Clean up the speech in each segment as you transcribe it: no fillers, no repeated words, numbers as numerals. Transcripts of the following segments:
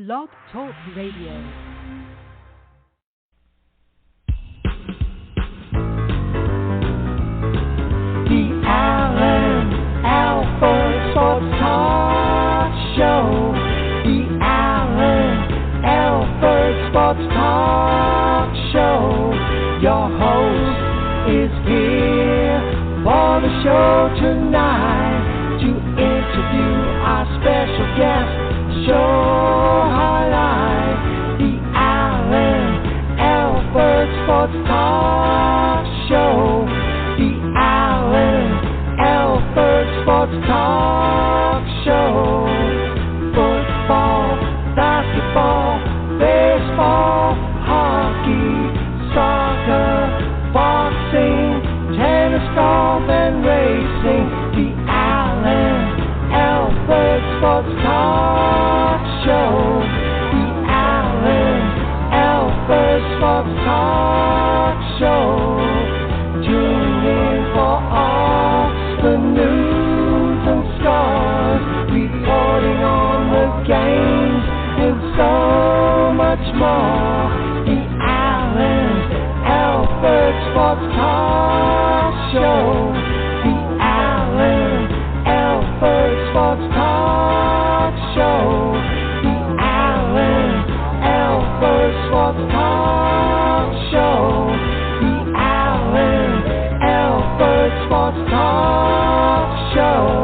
Blog Talk Radio. The Alan Alford Sports Talk Show. The Alan Alford Sports Talk Show. Your host is here for the show tonight to interview our special guest. Show highlight. The Alan Alford Sports Talk Show. The Alan Alford Sports Talk Show. Football, basketball, baseball, hockey, soccer, boxing, tennis, golf, and racing. The Alan Alford Sports Talk Show. The Alan Alford Sports Talk Show. Tune in for all the news and scores, reporting on the games and so much more. The Alan Alford Sports Talk Show. The Alan Alford Sports Talk Show. The Alan Alford Sports Talk Show. The Alan Alford Sports Talk Show.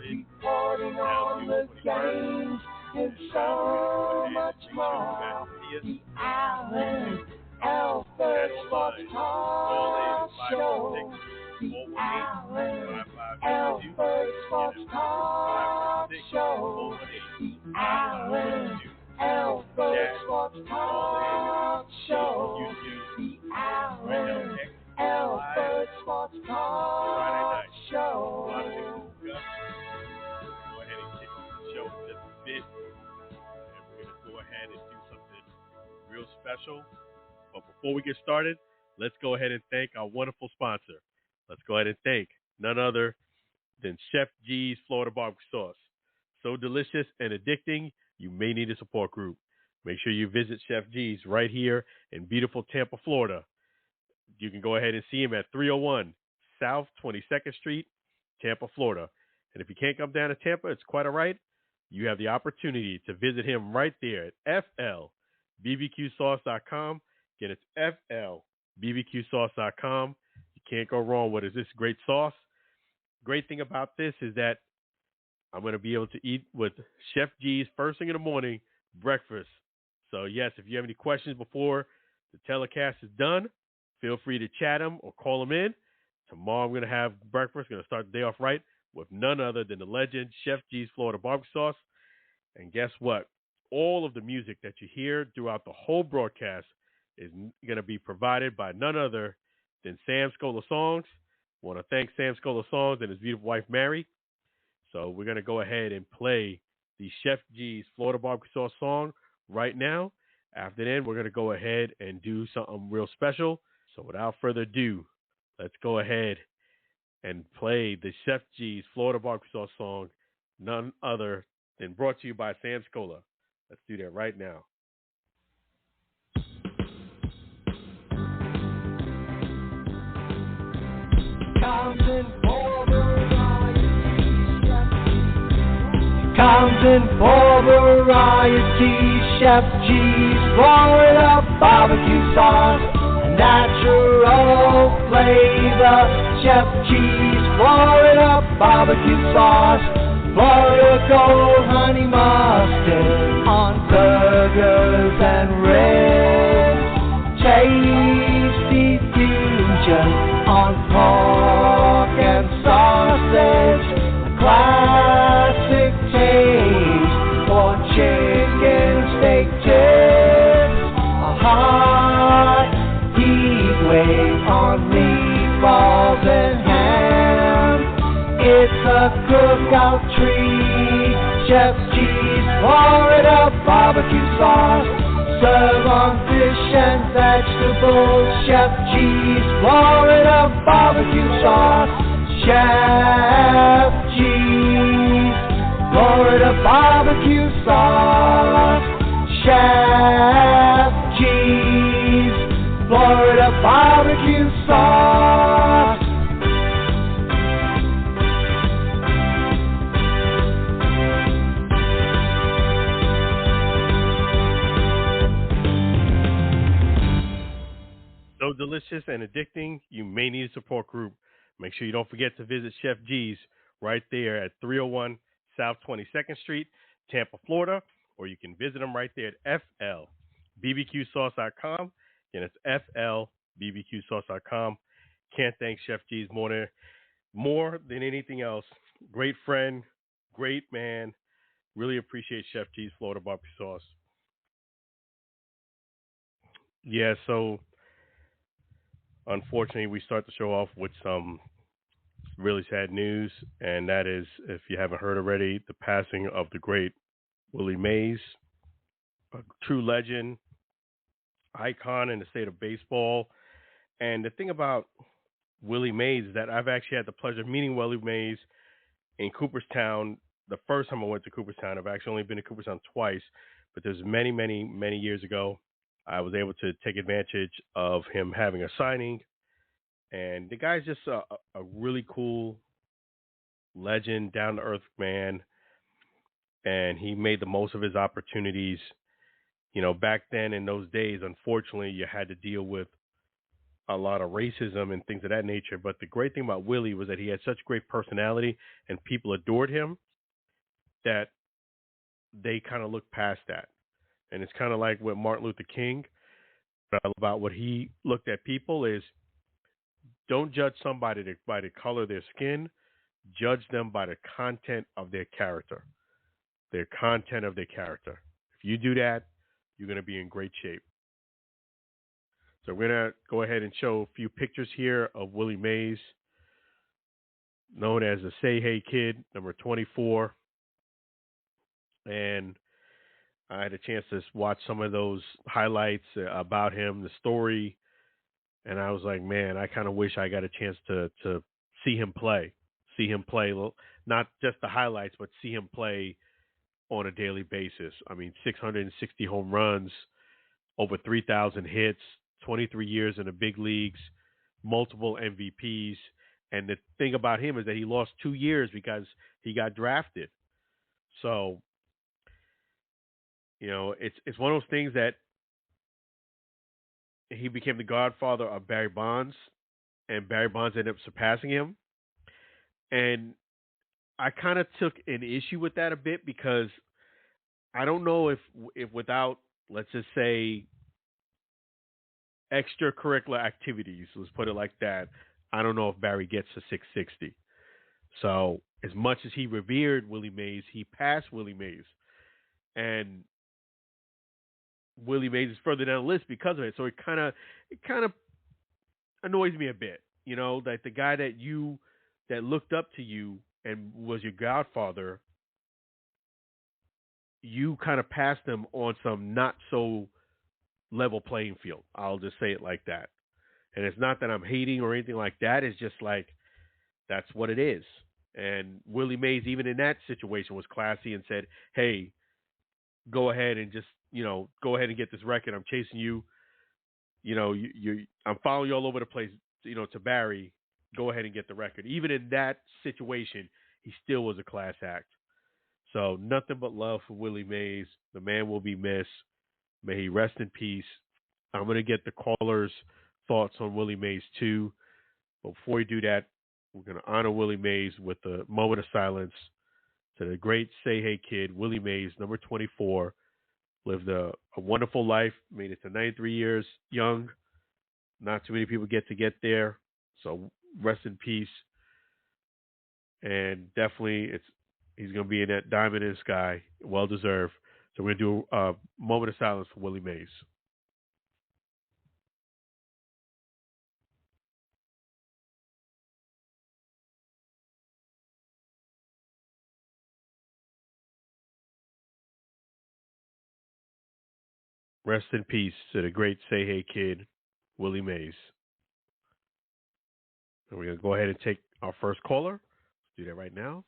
Reporting on the games and so much more. The Alan Alford Sports Talk Show. The Alan Alford Sports Talk Show. The Alan Alford Sports Talk Show. The Alan Alford Sports Talk Show. Go ahead and kick the show just a bit, and we're going to go ahead and do something real special. But before we get started, let's go ahead and thank our wonderful sponsor. Let's go ahead and thank none other than Chef G's Florida Barbecue Sauce. So delicious and addicting, you may need a support group. Make sure you visit Chef G's right here in beautiful Tampa, Florida. You can go ahead and see him at 301 South 22nd Street, Tampa, Florida. And if you can't come down to Tampa, it's quite all right. You have the opportunity to visit him right there at flbbqsauce.com. Again, it's flbbqsauce.com. You can't go wrong with it. This great sauce. Great thing about this is that I'm going to be able to eat with Chef G's first thing in the morning, breakfast. So, yes, if you have any questions before the telecast is done, feel free to chat him or call him in. Tomorrow I'm going to have breakfast. Going to start the day off right with none other than the legend Chef G's Florida Barbecue Sauce. And guess what? All of the music that you hear throughout the whole broadcast is going to be provided by none other than Sam Scola Songs. I want to thank Sam Scola Songs and his beautiful wife, Mary. So we're going to go ahead and play the Chef G's Florida Barbecue Sauce song right now. After then, we're going to go ahead and do something real special. So without further ado, let's go ahead and play the Chef G's Florida Barbecue Sauce song, none other than brought to you by Sam Scola. Let's do that right now. Compton for variety, Chef G's Florida Barbecue Sauce. Natural flavor, Chef G's Florida Barbecue Sauce. Florida Gold Honey Mustard on burgers and ribs. Tasty fusion on pork and sausage. Classic taste for chicken steak tips. A hot heat wave on meatballs and ham. It's a cookout treat. Chef G's Florida barbecue sauce. Serve on fish and vegetables. Chef G's Florida barbecue sauce. Chef G's Florida barbecue sauce. Chef G's Florida barbecue sauce. So delicious and addicting, you may need a support group. Make sure you don't forget to visit Chef G's right there at 301 South 22nd Street, Tampa, Florida, or you can visit them right there at flbbqsauce.com. Again, it's flbbqsauce.com. Can't thank Chef G's more than anything else. Great friend, great man. Really appreciate Chef G's Florida barbecue sauce. Yeah, so unfortunately, we start the show off with some really sad news, and that is, if you haven't heard already, the passing of the great Willie Mays, a true legend, icon in the state of baseball. And the thing about Willie Mays is that I've actually had the pleasure of meeting Willie Mays in Cooperstown. The first time I went to Cooperstown, I've actually only been to Cooperstown twice, but there's many, many, many years ago, I was able to take advantage of him having a signing. And the guy's just a really cool legend, down-to-earth man. And he made the most of his opportunities. You know, back then in those days, unfortunately, you had to deal with a lot of racism and things of that nature. But the great thing about Willie was that he had such great personality and people adored him that they kind of looked past that. And it's kind of like with Martin Luther King. About what he looked at people is, don't judge somebody by the color of their skin. Judge them by the content of their character. Their content of their character. If you do that, you're going to be in great shape. So we're going to go ahead and show a few pictures here of Willie Mays, known as the Say Hey Kid, number 24. And I had a chance to watch some of those highlights about him, the story. And I was like, man, I kind of wish I got a chance to see him play. Not just the highlights, but see him play on a daily basis. I mean, 660 home runs, over 3,000 hits, 23 years in the big leagues, multiple MVPs. And the thing about him is that he lost 2 years because he got drafted. So, you know, it's one of those things that he became the godfather of Barry Bonds, and Barry Bonds ended up surpassing him. And I kind of took an issue with that a bit because I don't know if without, let's just say, extracurricular activities, let's put it like that, I don't know if Barry gets to 660. So as much as he revered Willie Mays, he passed Willie Mays. And Willie Mays is further down the list because of it. So it kind of annoys me a bit, you know, that the guy that looked up to you and was your godfather, you kind of passed him on some not so level playing field. I'll just say it like that. And it's not that I'm hating or anything like that. It's just like, that's what it is. And Willie Mays, even in that situation, was classy and said, hey, go ahead and just, you know, go ahead and get this record. I'm chasing you. You know, I'm following you all over the place, you know, to Barry. Go ahead and get the record. Even in that situation, he still was a class act. So nothing but love for Willie Mays. The man will be missed. May he rest in peace. I'm going to get the callers' thoughts on Willie Mays too. But before we do that, we're going to honor Willie Mays with a moment of silence to the great Say Hey Kid, Willie Mays, number 24. Lived a wonderful life, made it to 93 years young. Not too many people get there. So rest in peace. And definitely he's going to be in that diamond in the sky. Well deserved. So we're going to do a moment of silence for Willie Mays. Rest in peace to the great Say Hey Kid, Willie Mays. And we're going to go ahead and take our first caller. Let's do that right now.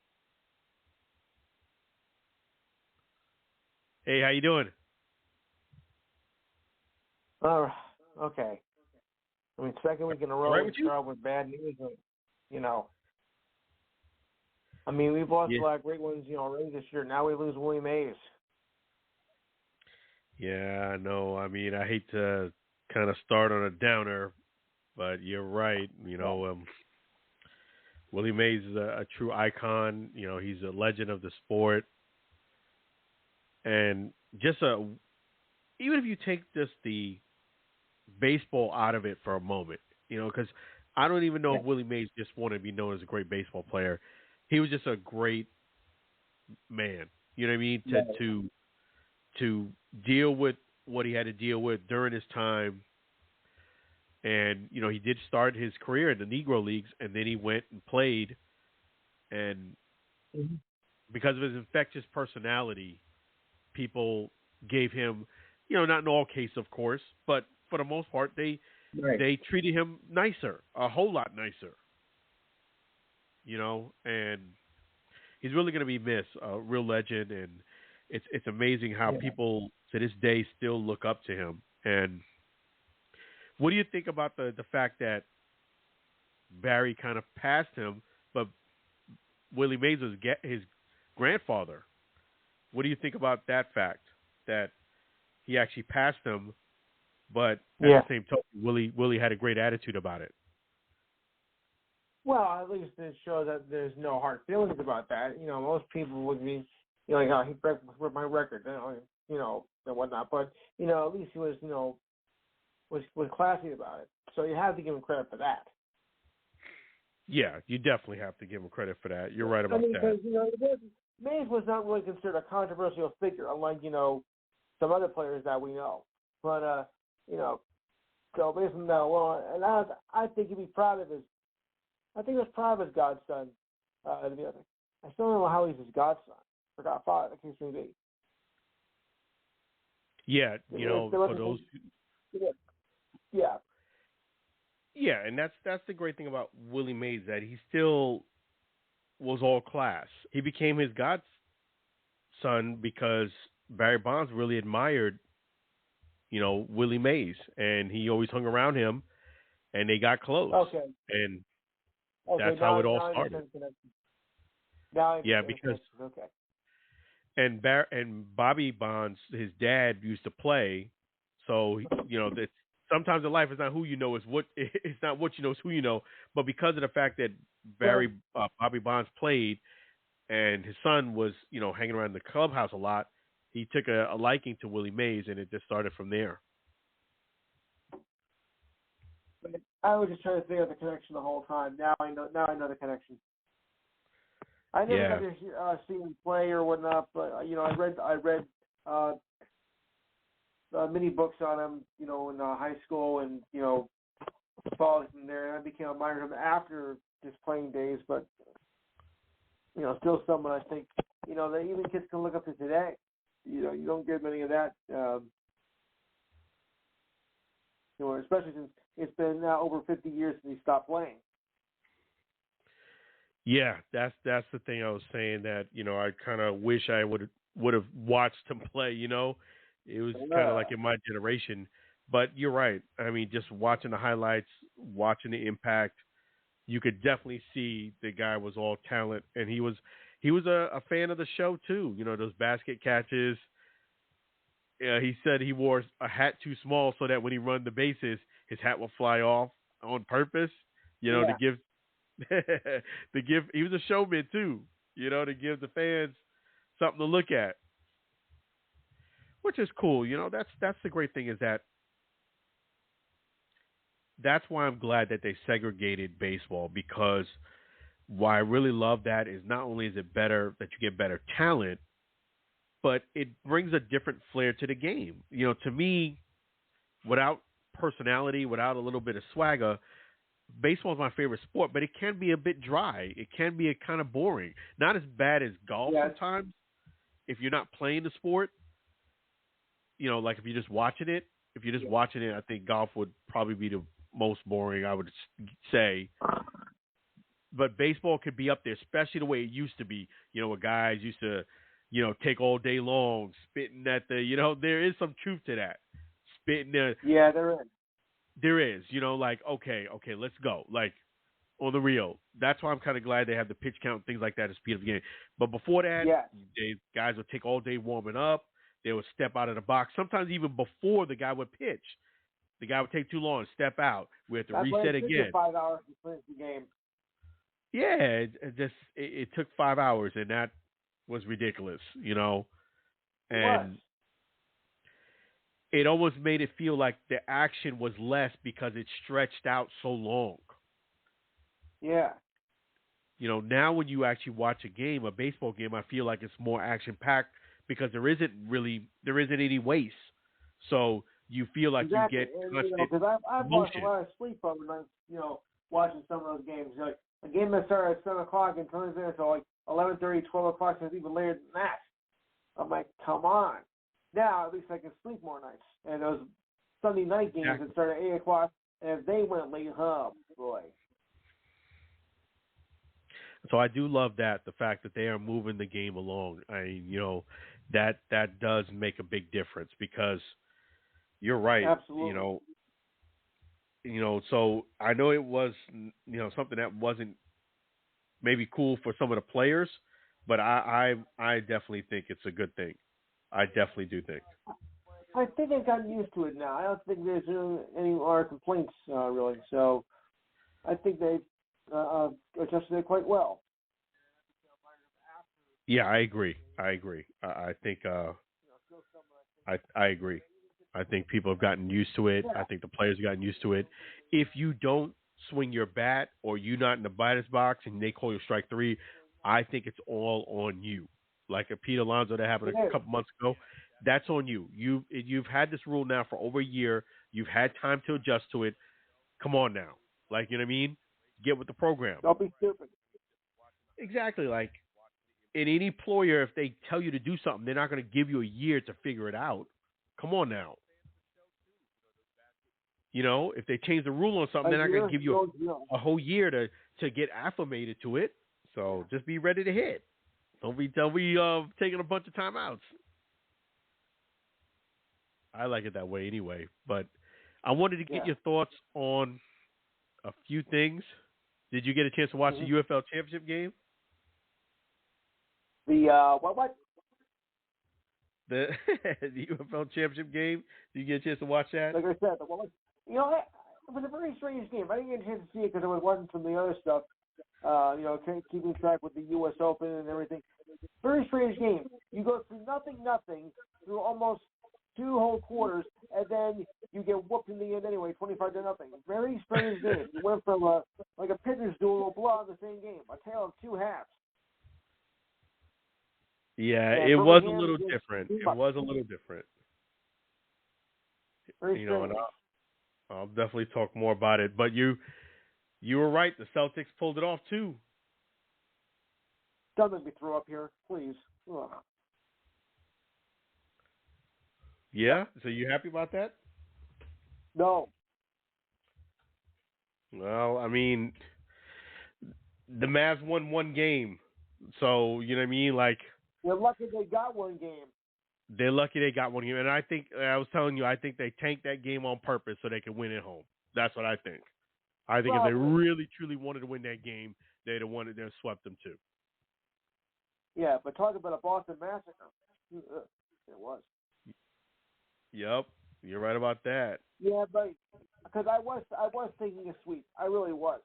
Hey, how you doing? Okay. I mean, second week in a row, Right we start with bad news. You know, I mean, we've lost a lot of great ones, already this year. Now we lose Willie Mays. Yeah, I know. I mean, I hate to kind of start on a downer, but you're right. Willie Mays is a true icon. He's a legend of the sport. And just even if you take just the baseball out of it for a moment, because I don't even know if Willie Mays just wanted to be known as a great baseball player. He was just a great man. You know what I mean? To deal with what he had to deal with during his time. And, he did start his career in the Negro Leagues, and then he went and played. And because of his infectious personality, people gave him, not in all cases, of course, but for the most part, they treated him nicer, a whole lot nicer. And he's really going to be missed, a real legend, and it's amazing how people to this day still look up to him. And what do you think about the fact that Barry kind of passed him, but Willie Mays was his grandfather? What do you think about that fact, that he actually passed him, but at the same time, Willie had a great attitude about it? Well, at least it shows that there's no hard feelings about that. Most people would be, like, oh, he broke my record, and whatnot. But, at least he was, was classy about it. So you have to give him credit for that. Yeah, you definitely have to give him credit for that. You're right about that. Because, Mays was not really considered a controversial figure, unlike, some other players that we know. But, so based on that alone, and I think he'd be proud of his, I think he was proud of his godson, to be honest. I still don't know how he's his godson, or godfather, the case may be. Yeah, for those. Yeah. Yeah, and that's the great thing about Willie Mays, that he still was all class. He became his godson because Barry Bonds really admired, Willie Mays, and he always hung around him, and they got close. Okay. And that's how it all started. Because and Bobby Bonds, his dad, used to play, so that sometimes in life it's not who you know, it's not what you know, it's who you know. But because of the fact that Bobby Bonds played, and his son was hanging around the clubhouse a lot, he took a liking to Willie Mays, and it just started from there. I was just trying to figure out the connection the whole time. Now I know the connection. I never got to see him play or whatnot, but I read many books on him, in high school, and followed him there, and I became admired him after his playing days. But still someone I think that even kids can look up to today. You don't get many of that. Especially since it's been now over 50 years since he stopped playing. Yeah, that's the thing I was saying, that I kind of wish I would have watched him play. It was kind of like in my generation. But you're right. I mean, just watching the highlights, watching the impact, you could definitely see the guy was all talent, and he was a fan of the show too. Those basket catches. He said he wore a hat too small so that when he run the bases, his hat will fly off on purpose. To give. He was a showman too, to give the fans something to look at, which is cool. That's the great thing, is that's why I'm glad that they segregated baseball, because why I really love that is not only is it better that you get better talent, but it brings a different flair to the game. To me, without personality, without a little bit of swagger, baseball is my favorite sport, but it can be a bit dry. It can be kind of boring. Not as bad as golf sometimes if you're not playing the sport. like if you're just watching it, I think golf would probably be the most boring, I would say. But baseball could be up there, especially the way it used to be. Where guys used to, take all day long, spitting at the, there is some truth to that. Spitting there. Yeah, there is. There is, like, okay, let's go. Like, on the real. That's why I'm kind of glad they have the pitch count and things like that to speed up the game. But before that, guys would take all day warming up. They would step out of the box. Sometimes even before the guy would pitch. The guy would take too long and step out. We have to reset again. 5 hours to finish the game. Yeah, it took 5 hours, and that was ridiculous, And it almost made it feel like the action was less because it stretched out so long. Yeah. Now when you actually watch a baseball game, I feel like it's more action-packed because there isn't any waste. So you feel like you get constant because I've watched a motion. lot of sleep overnight, watching some of those games. Like a game that started at 7 o'clock and turns into like 11:30, 12 o'clock, and it's even later than that. I'm like, come on. Now at least I can sleep more nights. And those Sunday night games that start at 8 o'clock, and if they went late, boy. So I do love the fact that they are moving the game along. That does make a big difference because you're right. Absolutely. So I know it was, something that wasn't maybe cool for some of the players, but I definitely think it's a good thing. I definitely do think. I think they've gotten used to it now. I don't think there's any more complaints, really. So I think they've adjusted it quite well. Yeah, I agree. I think I agree. I think people have gotten used to it. I think the players have gotten used to it. If you don't swing your bat or you're not in the batter's box and they call you strike three, I think it's all on you. Like a Pete Alonso that happened a couple months ago, that's on you. You've had this rule now for over a year. You've had time to adjust to it. Come on now. Like, you know what I mean? Get with the program. Don't be stupid. Exactly. Like, in any employer, if they tell you to do something, they're not going to give you a year to figure it out. Come on now. If they change the rule on something, they're not going to give you a whole year to get acclimated to it. So just be ready to hit. Don't be taking a bunch of timeouts. I like it that way anyway. But I wanted to get your thoughts on a few things. Did you get a chance to watch the UFL Championship game? The what? The UFL Championship game. Did you get a chance to watch that? Like I said, it was a very strange game. I didn't get a chance to see it because I was watching some of the other stuff. Keeping track with the U.S. Open and everything. Very strange game. You go through nothing through almost 2 whole quarters, and then you get whooped in the end anyway, 25-0. Very strange game. You went from a pitcher's duel to a blowout in the same game. A tale of 2 halves. Yeah, it was a little different. Very strange. And I'll definitely talk more about it. But you were right. The Celtics pulled it off too. Don't make me throw up here, please. Ugh. Yeah? So you happy about that? No. Well, I mean, the Mavs won 1 game. So, you know what I mean? Like, they're lucky they got 1 game. They're lucky they got 1 game. And I think they tanked that game on purpose so they could win at home. That's what I think. I think if they really, truly wanted to win that game, they'd have swept them too. Yeah, but talk about a Boston massacre. It was. Yep, you're right about that. Yeah, but because I was thinking a sweep. I really was.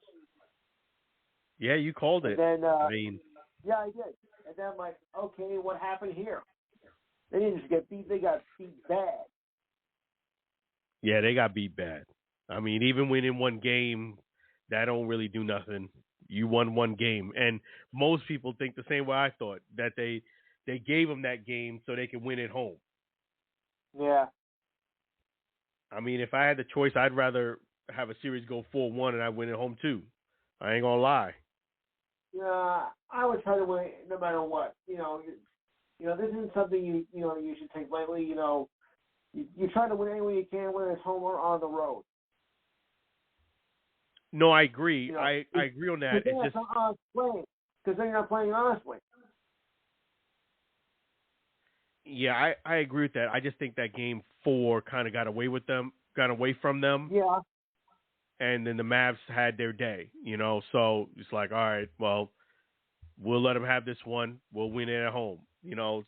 Yeah, you called it. And then, yeah, I did. And then I'm like, okay, what happened here? They didn't just get beat; they got beat bad. Yeah, they got beat bad. I mean, even winning 1 game, that don't really do nothing. You won 1 game, and most people think the same way I thought, that they gave them that game so they could win at home. Yeah. I mean, if I had the choice, I'd rather have a series go 4-1 and I win at home too. I ain't gonna lie. Yeah, I would try to win no matter what. This isn't something you should take lightly. You try to win any way you can, whether it's home or on the road. No, I agree. You know, I agree on that. It's just because then you're not playing honestly. Yeah, I agree with that. I just think that game 4 kind of got away from them. Yeah. And then the Mavs had their day, so it's like, all right, well, we'll let them have this one. We'll win it at home. No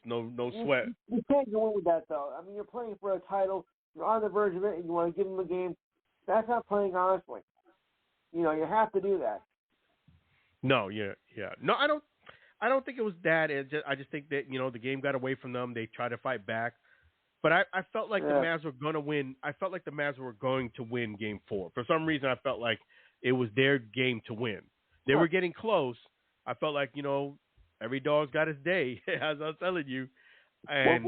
sweat. You can't go in with that, though. I mean, you're playing for a title. You're on the verge of it, and you want to give them a game. That's not playing honestly. You have to do that. No, yeah. No, I don't think it was that. I just think that, the game got away from them. They tried to fight back. But I felt like the Mavs were going to win. I felt like the Mavs were going to win Game 4. For some reason, I felt like it was their game to win. They were getting close. I felt like, every dog's got his day, as I was telling you. And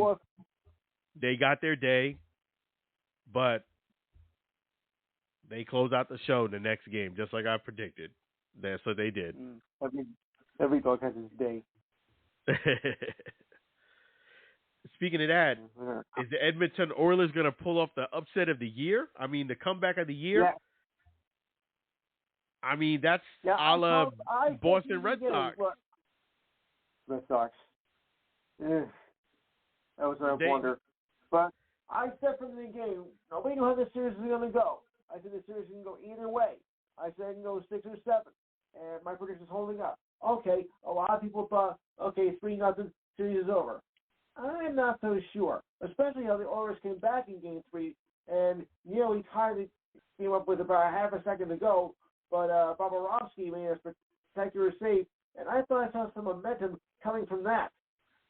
they got their day, but they closed out the show the next game, just like I predicted. That's what they did. Every dog has his day. Speaking of that, is the Edmonton Oilers going to pull off the upset of the year? I mean, the comeback of the year? Yeah. I mean, that's a la Boston Red Sox. Red Sox. That was a wonder. But I said from the game, nobody knew how this series was going to go. I said the series can go either way. I said it can go 6 or 7. And my prediction is holding up. Okay, a lot of people thought, 3-0, series is over. I'm not so sure, especially how the Oilers came back in Game 3 and nearly tied it, came up with about a half a second to go, but Bobrovsky made a spectacular save, and I thought I saw some momentum coming from that.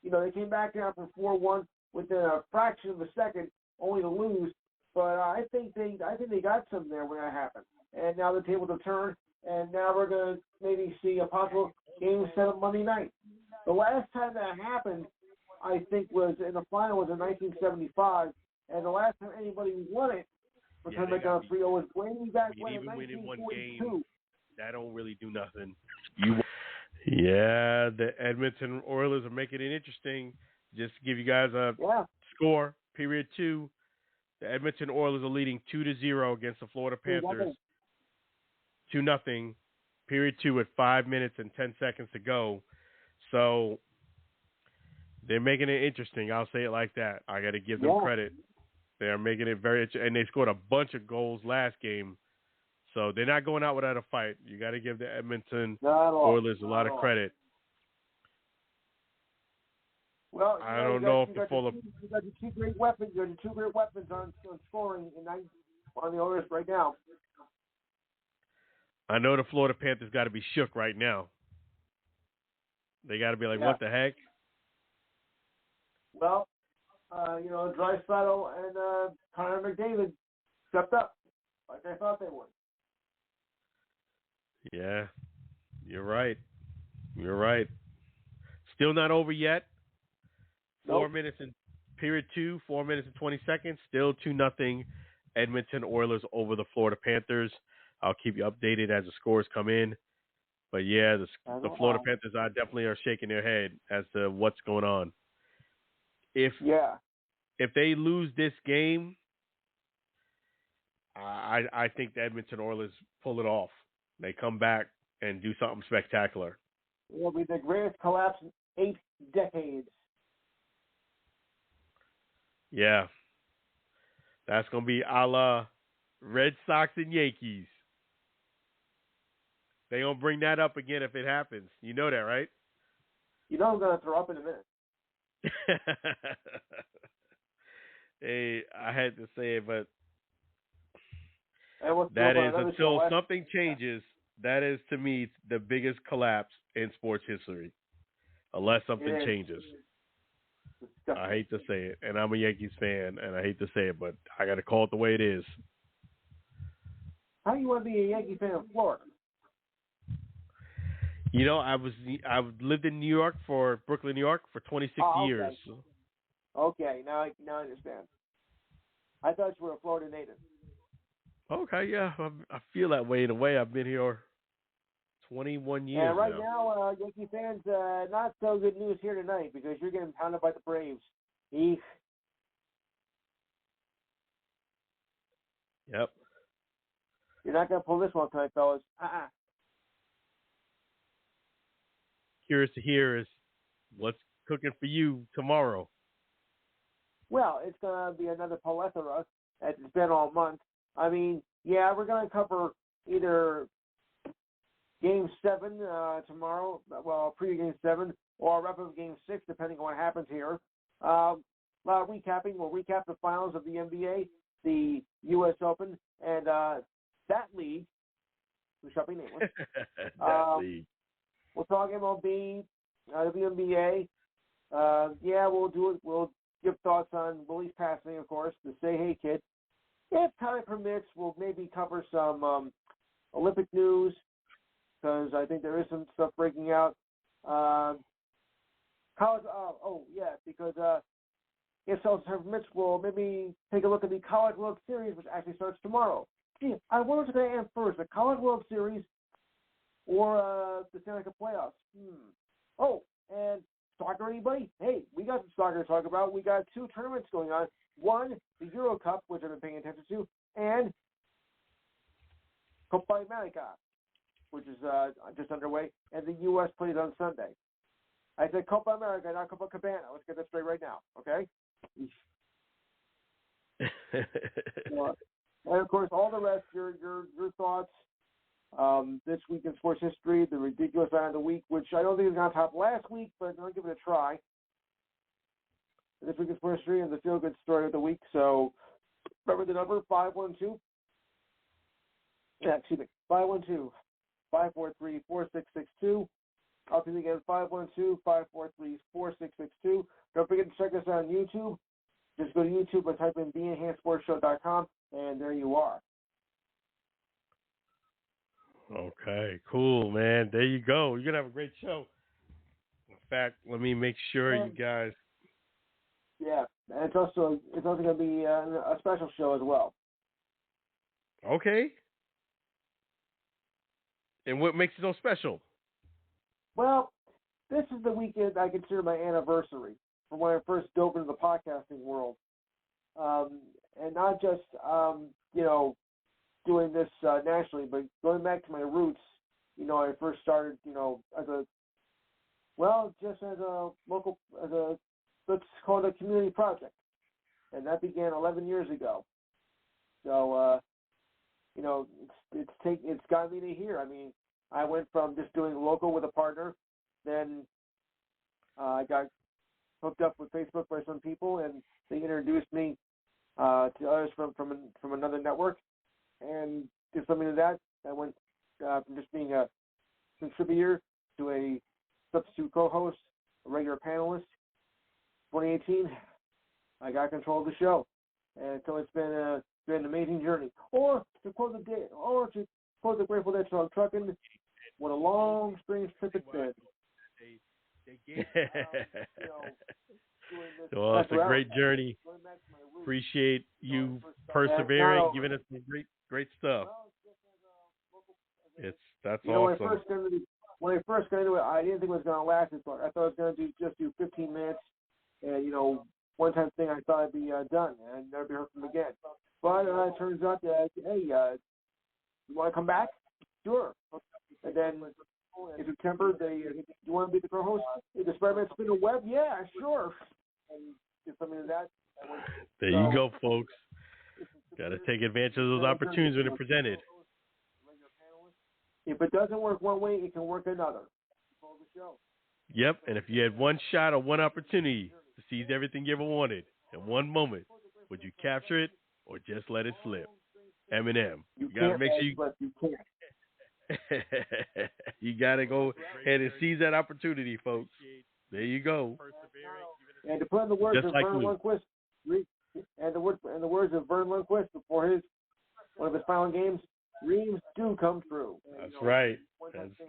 They came back down from 4-1 within a fraction of a second, only to lose, but I think they got some there when that happened. And now the tables have turned, and now we're going to maybe see a possible Game 7 Monday night. The last time that happened, I think, was in the final was in 1975, and the last time anybody won it for coming back down 3-0 was way back when in 1942. That don't really do nothing. Yeah, the Edmonton Oilers are making it interesting. Just to give you guys a score, period 2, the Edmonton Oilers are leading 2-0 against the Florida Panthers. 2-0, period 2 with 5 minutes and 10 seconds to go. So they're making it interesting. I'll say it like that. I got to give them credit. They're making it very – and they scored a bunch of goals last game. So they're not going out without a fight. You got to give the Edmonton Oilers a lot of credit. Well, I don't know if the full – You got your two great weapons. You got your 2 great weapons on scoring on the Oilers right now. I know the Florida Panthers got to be shook right now. They got to be like, what the heck? Well, Draisaitl and Connor McDavid stepped up like I thought they would. Yeah, you're right. You're right. Still not over yet. 4 minutes in period 2, 4 minutes and 20 seconds. Still 2-0 Edmonton Oilers over the Florida Panthers. I'll keep you updated as the scores come in. But yeah, the Florida Panthers definitely are shaking their head as to what's going on. If they lose this game, I think the Edmonton Oilers pull it off. They come back and do something spectacular. It'll be the greatest collapse in 8 decades. Yeah. That's going to be a la Red Sox and Yankees. They going to bring that up again if it happens. You know that, right? You know I'm going to throw up in a minute. Hey, I had to say it, but that is until something changes, that is, to me, the biggest collapse in sports history, unless something changes. I hate to say it, and I'm a Yankees fan, and I hate to say it, but I got to call it the way it is. How do you want to be a Yankee fan of Florida? I lived in Brooklyn, New York for 26 years. Okay, now I understand. I thought you were a Florida native. Okay, yeah, I feel that way in a way. I've been here 21 years and right now, Yankee fans, not so good news here tonight because you're getting pounded by the Braves. Eek. Yep. You're not going to pull this one tonight, fellas. Curious to hear is what's cooking for you tomorrow. Well, it's going to be another plethora, as it's been all month. I mean, yeah, we're going to cover either Game 7 tomorrow, well, pre-Game 7, or wrap up Game 6, depending on what happens here. A lot of recapping. We'll recap the finals of the NBA, the U.S. Open, and that league, who shall be nameless. League. We'll talk MLB, WNBA. Yeah, we'll do it. We'll give thoughts on Willie's passing, of course, the Say Hey Kid. If time permits, we'll maybe cover some Olympic news, because I think there is some stuff breaking out. College, because if time permits, we'll maybe take a look at the College World Series, which actually starts tomorrow. Gee, I wonder what's going to end first, the College World Series or the Stanley Cup playoffs. Oh, and soccer, anybody? Hey, we got some soccer to talk about. We got 2 tournaments going on. One, the Euro Cup, which I've been paying attention to, and Copa America, which is just underway, and the U.S. plays on Sunday. I said Copa America, not Copa Cabana. Let's get that straight right now, okay? And, of course, all the rest, your thoughts. This week in sports history, the ridiculous line of the week, which I don't think is going to top last week, but I'll give it a try. This week in sports history and the feel-good story of the week. So remember the number, 512. Yeah, excuse me, 512-543-4662. I'll do it again, 512-543-4662. Don't forget to check us out on YouTube. Just go to YouTube and type in TheEnhancedSportsShow.com, and there you are. Okay, cool, man. There you go. You're going to have a great show. In fact, let me make sure you guys. Yeah, and it's also going to be a special show as well. Okay. And what makes it so special? Well, this is the weekend I consider my anniversary from when I first dove into the podcasting world. And not just, doing this nationally, but going back to my roots, I first started, just as a local, let's call it a community project. And that began 11 years ago. So, it's got me to here. I mean, I went from just doing local with a partner, then I got hooked up with Facebook by some people, and they introduced me to others from another network, and did something to that. I went from just being a contributor to a substitute co-host, a regular panelist. 2018, I got control of the show, and so it's been an amazing journey. Or to quote the Grateful Dead song, "Trucking," what a long, strange trip it's been. Well, it's a great journey. Appreciate you persevering, giving us some great stuff. That's awesome. When I first got into it, I didn't think it was going to last this long. I thought I was going to just do 15 minutes, and one-time thing. I thought I'd be done, and never be heard from again. But it turns out that you want to come back? Sure. And then in September, you want to be the co-host? The Spider-Man spin a web? Yeah, sure. And get something to that. There you go, folks. Got to take advantage of those opportunities when they're presented. If it doesn't work one way, it can work another. Yep, and if you had one shot or one opportunity to seize everything you ever wanted in one moment, would you capture it or just let it slip? Eminem. You got to make sure you can't. You got to go ahead and seize that opportunity, folks. There you go. And to put in the words of Vern Lundquist, and the words of Vern Lundquist before one of his final games, dreams do come true. That's right.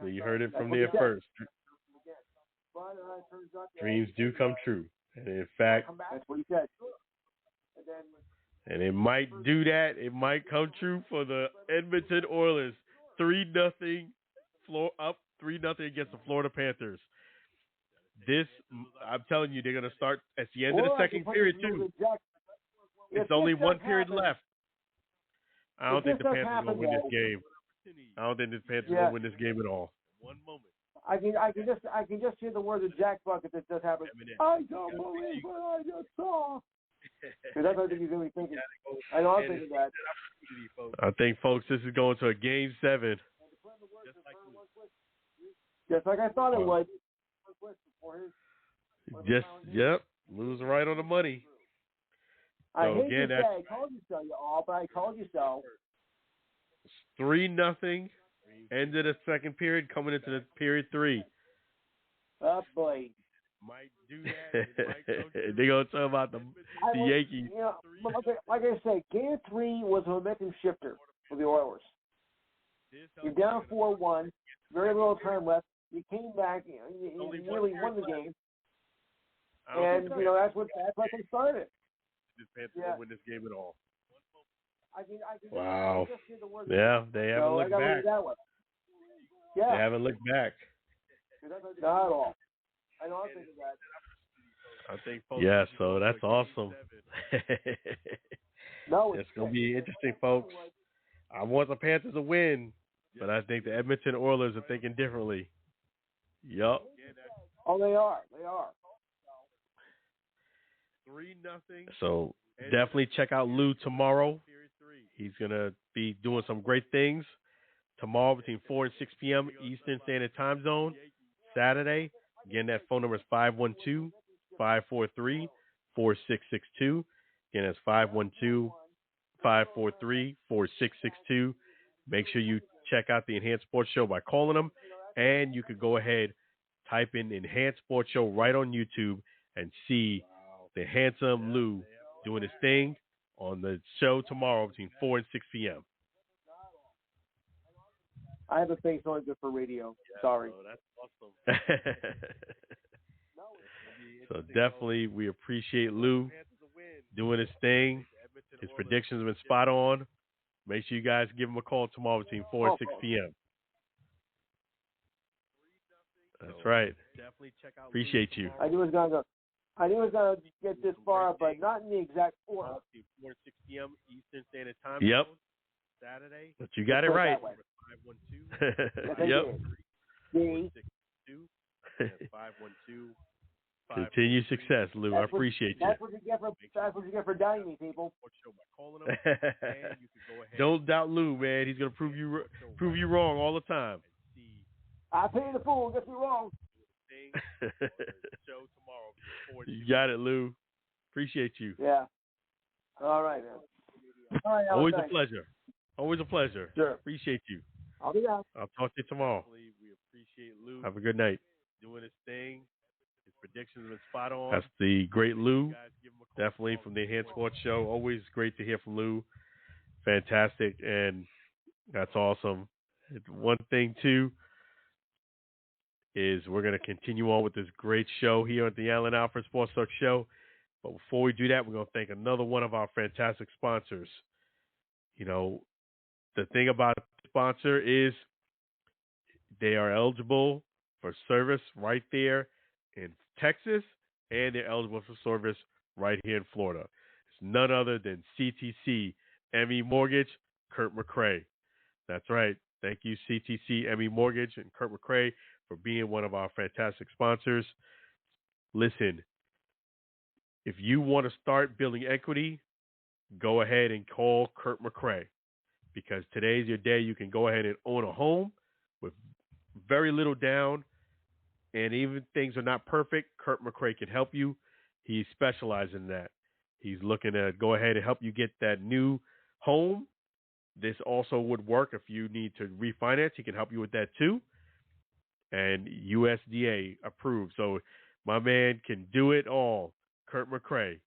You heard it from there first. Dreams do come true. And in fact, that's what he said. And it might do that. It might come true for the Edmonton Oilers. 3-0 against the Florida Panthers. I'm telling you, they're going to start at the end of the second period, too. It's only one period left. I don't think the Panthers happen, will win this game. I don't think the Panthers will win this game at all. One moment. I can just hear the words of Jack Bucket that just happened. I don't believe what I just saw. That's what I think he's going to be thinking. I know I'm thinking that. I think, folks, this is going to a Game 7. Just like I thought it would. Yep. Losing right on the money. I hate to say I told you so, y'all, but I told you so. 3-0. End of the second period, coming into the period 3. Oh, boy. Might do that. They're going to talk about the Yankees. You know, like I said, Game 3 was a momentum shifter for the Oilers. You're down 4-1, very little time left. You came back, you really won the game. And, you know, that's what they started. This Panthers won't win this game at all. Wow. Yeah, they haven't looked back. Yeah. They haven't looked back. Not at all. I know I'm thinking that. I think yeah, so that's awesome. It's going to be interesting, folks. I want the Panthers to win, but I think the Edmonton Oilers are thinking differently. Yup. Oh, they are. They are. 3-0. So definitely check out Lou tomorrow. He's going to be doing some great things tomorrow between 4 and 6 p.m. Eastern Standard Time Zone. Saturday. Again, that phone number is 512-543-4662. Again, that's 512-543-4662. Make sure you check out the Enhanced Sports Show by calling them. And you could go ahead, type in Enhanced Sports Show right on YouTube and see the handsome Lou doing his thing on the show tomorrow between 4 and 6 p.m. I have a face only good for radio. Sorry. Oh, that's awesome. So definitely we appreciate Lou doing his thing. His predictions have been spot on. Make sure you guys give him a call tomorrow between 4 and 6 p.m. That's right. Appreciate you. I knew it was gonna get this far, but not in the exact order. 4 to 6 p.m. Eastern Standard Time. Yep. Saturday. But you got it right. 512. Yep. 512. Continue success, Lou. I appreciate you. That's what you get for doubting me, people. Don't doubt Lou, man. He's gonna prove you wrong all the time. I pay the fool. Get me wrong. You got it, Lou. Appreciate you. Yeah. All right, man. All right, always a pleasure. Always a pleasure. Sure. Appreciate you. I'll be out. I'll talk to you tomorrow. We appreciate Lou. Have a good night. Doing his thing. His predictions have been spot on. That's the great Lou. Definitely from the Enhanced Sports Show. Always great to hear from Lou. Fantastic. And that's awesome. One thing, too, is we're going to continue on with this great show here at the Allen Alfred Sports Talk Show. But before we do that, we're going to thank another one of our fantastic sponsors. You know, the thing about the sponsor is they are eligible for service right there in Texas, and they're eligible for service right here in Florida. It's none other than CTC ME Mortgage, Kurt McCrae. That's right. Thank you, CTC ME Mortgage and Kurt McCrae, for being one of our fantastic sponsors. Listen, if you want to start building equity, go ahead and call Kurt McCrae, because today's your day. You can go ahead and own a home with very little down, and even things are not perfect, Kurt McCrae can help you. He specializes in that. He's looking to go ahead and help you get that new home. This also would work if you need to refinance. He can help you with that too. And USDA approved. So my man can do it all. Kurt McCrae.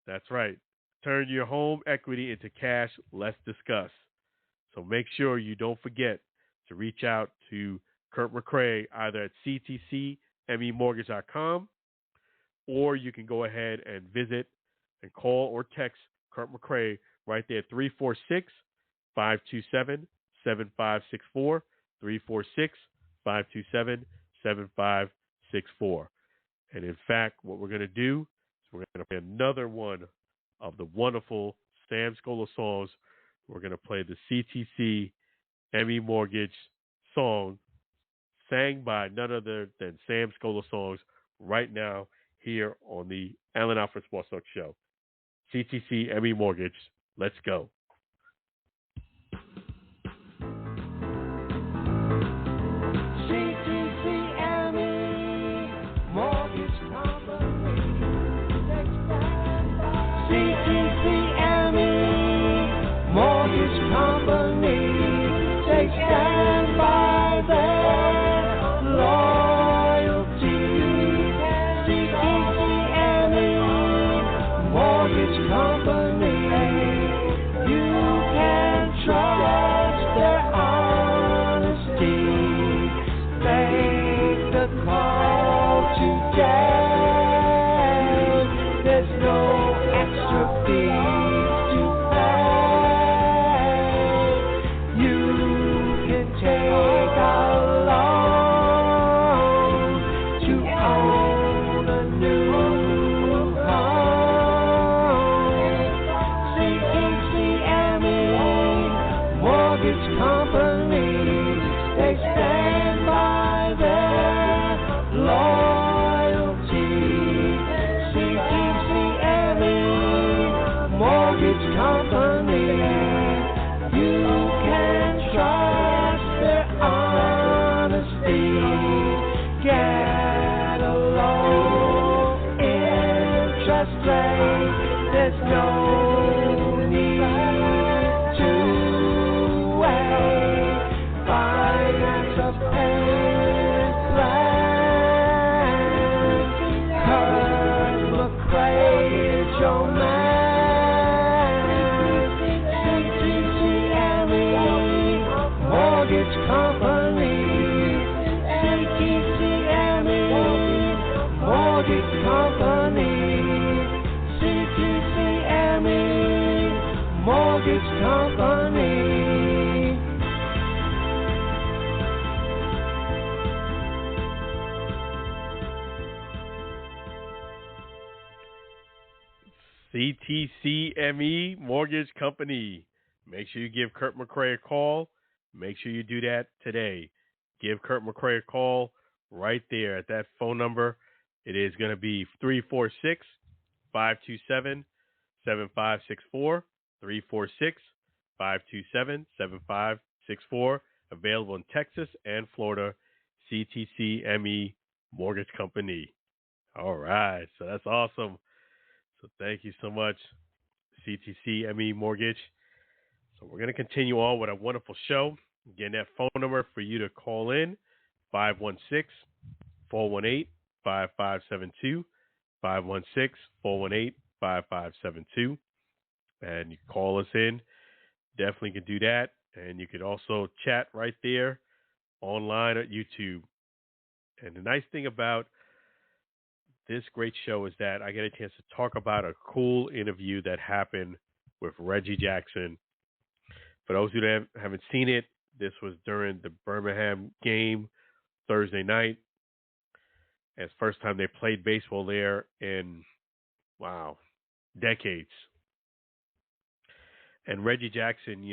That's right. Turn your home equity into cash. Let's discuss. So make sure you don't forget to reach out to Kurt McCrae either at ctcmemortgage.com, or you can go ahead and visit and call or text Kurt McCrae right there at 346-527-7564, 346-527-7564. And in fact, what we're going to do is we're going to play another one of the wonderful Sam Scola songs we're going to play the CTC ME Mortgage song sang by none other than Sam Scola Songs right now here on the Allen Alfred Sports Talk Show. CTC ME Mortgage. Let's go. Mortgage company, they stand by their loyalty. CTCME Mortgage Company, you can trust their honesty. Make the call today. There's no extra fee. CTCME Mortgage Company. Make sure you give Kurt McCray a call. Make sure you do that today. Give Kurt McCray a call right there at that phone number. It is going to be 346-527-7564, 346-527-7564. Available in Texas and Florida. CTCME Mortgage Company. All right. So that's awesome. So thank you so much, CTCME Mortgage. So we're going to continue on with a wonderful show. Again, that phone number for you to call in, 516-418-5572, 516-418-5572. And you call us in. Definitely can do that. And you can also chat right there online at YouTube. And the nice thing about this great show is that I get a chance to talk about a cool interview that happened with Reggie Jackson. For those who haven't seen it, this was during the Birmingham game Thursday night. It's the first time they played baseball there in, decades. And Reggie Jackson,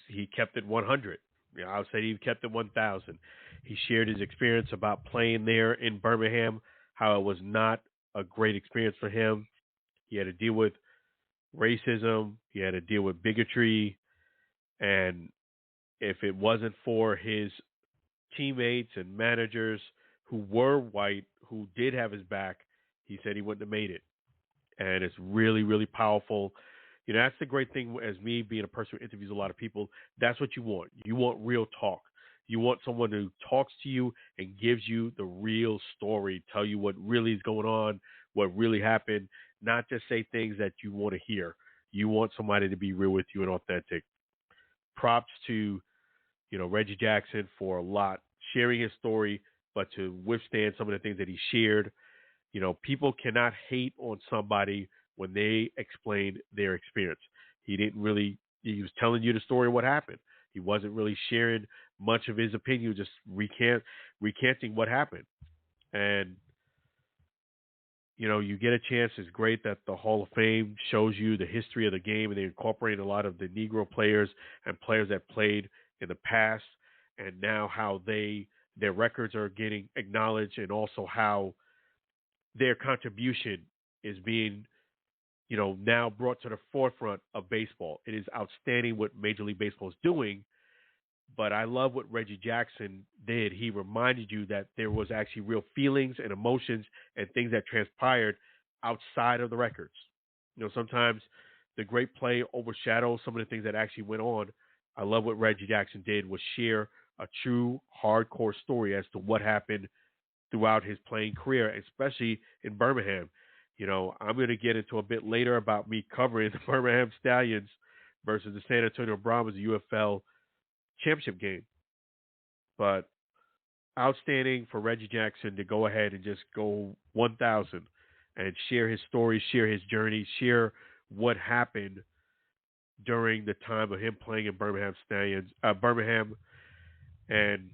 he kept it 100. I would say he kept it 1,000. He shared his experience about playing there in Birmingham, how it was not a great experience for him. He had to deal with racism. He had to deal with bigotry. And if it wasn't for his teammates and managers who were white, who did have his back, he said he wouldn't have made it. And it's really, really powerful. That's the great thing as me being a person who interviews a lot of people. That's what you want. You want real talk. You want someone who talks to you and gives you the real story, tell you what really is going on, what really happened, not just say things that you want to hear. You want somebody to be real with you and authentic. Props to, Reggie Jackson for a lot, sharing his story, but to withstand some of the things that he shared. People cannot hate on somebody when they explained their experience. He was telling you the story of what happened. He wasn't really sharing much of his opinion, just recanting what happened. And, you get a chance. It's great that the Hall of Fame shows you the history of the game, and they incorporate a lot of the Negro players and players that played in the past, and now how their records are getting acknowledged, and also how their contribution is being, now brought to the forefront of baseball. It is outstanding what Major League Baseball is doing, but I love what Reggie Jackson did. He reminded you that there was actually real feelings and emotions and things that transpired outside of the records. Sometimes the great play overshadows some of the things that actually went on. I love what Reggie Jackson did was share a true hardcore story as to what happened throughout his playing career, especially in Birmingham. I'm going to get into a bit later about me covering the Birmingham Stallions versus the San Antonio Brahmas UFL Championship game. But outstanding for Reggie Jackson to go ahead and just go 1,000 and share his story, share his journey, share what happened during the time of him playing in Birmingham, and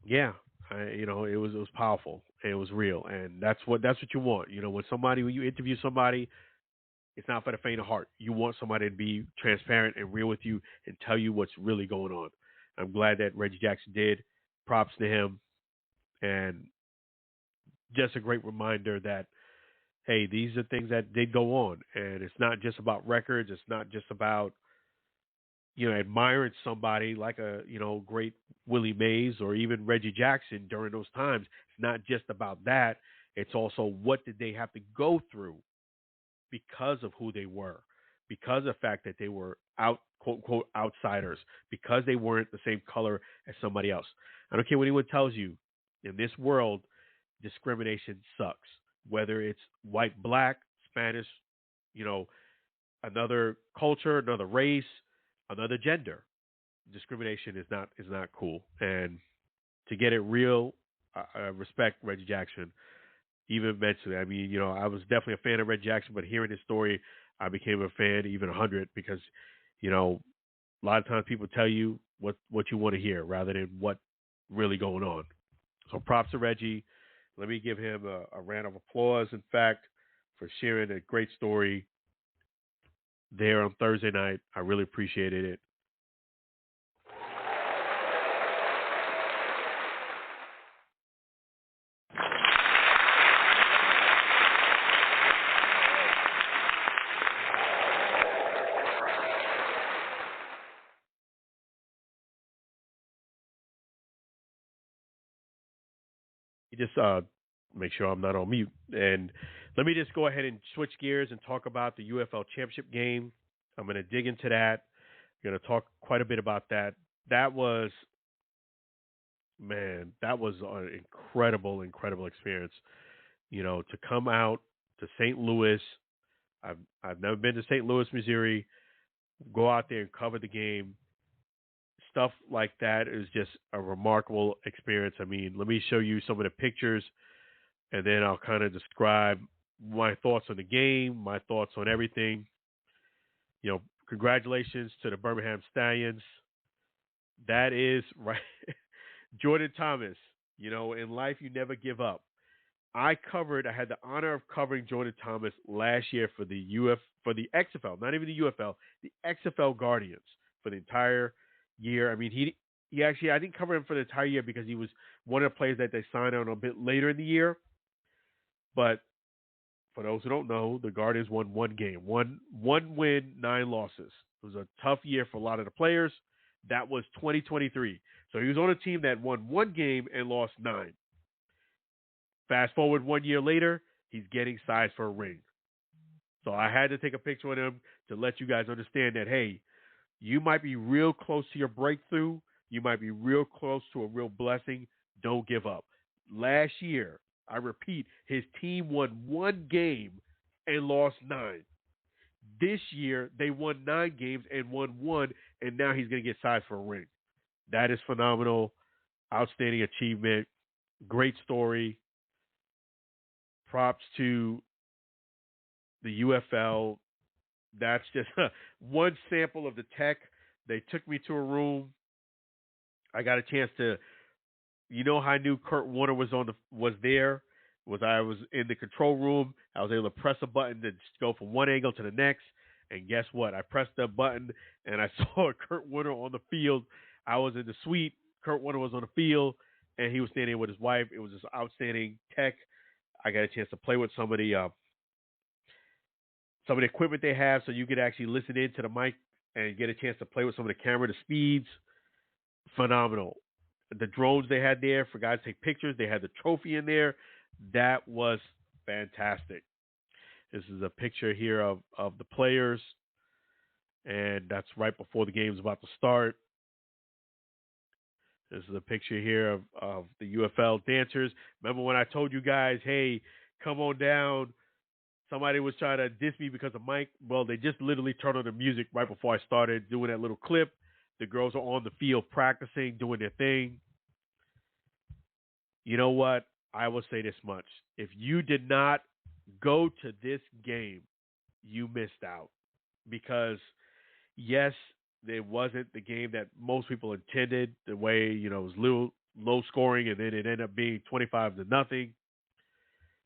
yeah, it was powerful. It was real, and that's what you want. When you interview somebody, it's not for the faint of heart. You want somebody to be transparent and real with you and tell you what's really going on. I'm glad that Reggie Jackson did. Props to him, and just a great reminder that, hey, these are things that did go on, and it's not just about records. It's not just about admiring somebody like a great Willie Mays or even Reggie Jackson during those times. It's not just about that. It's also what did they have to go through because of who they were, because of the fact that they were quote unquote outsiders, because they weren't the same color as somebody else. I don't care what anyone tells you. In this world, discrimination sucks. Whether it's white, black, Spanish, another culture, another race, another gender, discrimination is not cool. And to get it real, I respect Reggie Jackson, even mentally. I mean, I was definitely a fan of Reggie Jackson, but hearing his story, I became a fan even 100 because, a lot of times people tell you what you want to hear rather than what really going on. So props to Reggie. Let me give him a round of applause, in fact, for sharing a great story there on Thursday night. I really appreciated it. Just make sure I'm not on mute. And let me just go ahead and switch gears and talk about the UFL Championship game. I'm going to dig into that. I'm going to talk quite a bit about that. That was an incredible experience. To come out to St. Louis. I've never been to St. Louis, Missouri. Go out there and cover the game. Stuff like that is just a remarkable experience. I mean, let me show you some of the pictures, and then I'll kind of describe my thoughts on the game, my thoughts on everything. Congratulations to the Birmingham Stallions. That is right. Jordan Thomas, in life you never give up. I had the honor of covering Jordan Thomas last year for the XFL, not even the UFL, the XFL Guardians for the entire year. I mean, he actually, I didn't cover him for the entire year because he was one of the players that they signed on a bit later in the year. But for those who don't know, the Guardians won one game, one win, 9 losses. It was a tough year for a lot of the players. That was 2023. So he was on a team that won 1 game and lost 9. Fast forward 1 year later, he's getting sized for a ring. So I had to take a picture of him to let you guys understand that, hey, you might be real close to your breakthrough. You might be real close to a real blessing. Don't give up. Last year, I repeat, his team won 1 game and lost 9. This year, they won 9 games and won 1, and now he's going to get sized for a ring. That is phenomenal. Outstanding achievement. Great story. Props to the UFL. That's just one sample of the tech. They took me to a room. I got a chance to, how I knew Kurt Warner was there. was I was in the control room. I was able to press a button to go from one angle to the next. And guess what? I pressed that button and I saw Kurt Warner on the field. I was in the suite. Kurt Warner was on the field, and he was standing with his wife. It was just outstanding tech. I got a chance to play with some of the equipment they have, so you could actually listen into the mic and get a chance to play with some of the camera, the speeds. Phenomenal. The drones they had there for guys to take pictures. They had the trophy in there. That was fantastic. This is a picture here of the players, and that's right before the game's about to start. This is a picture here of the UFL dancers. Remember when I told you guys, hey, come on down. Somebody was trying to diss me because of Mike. Well, they just literally turned on the music right before I started doing that little clip. The girls are on the field practicing, doing their thing. You know what? I will say this much. If you did not go to this game, you missed out. Because, yes, it wasn't the game that most people intended. The way, it was low scoring, and then it ended up being 25-0.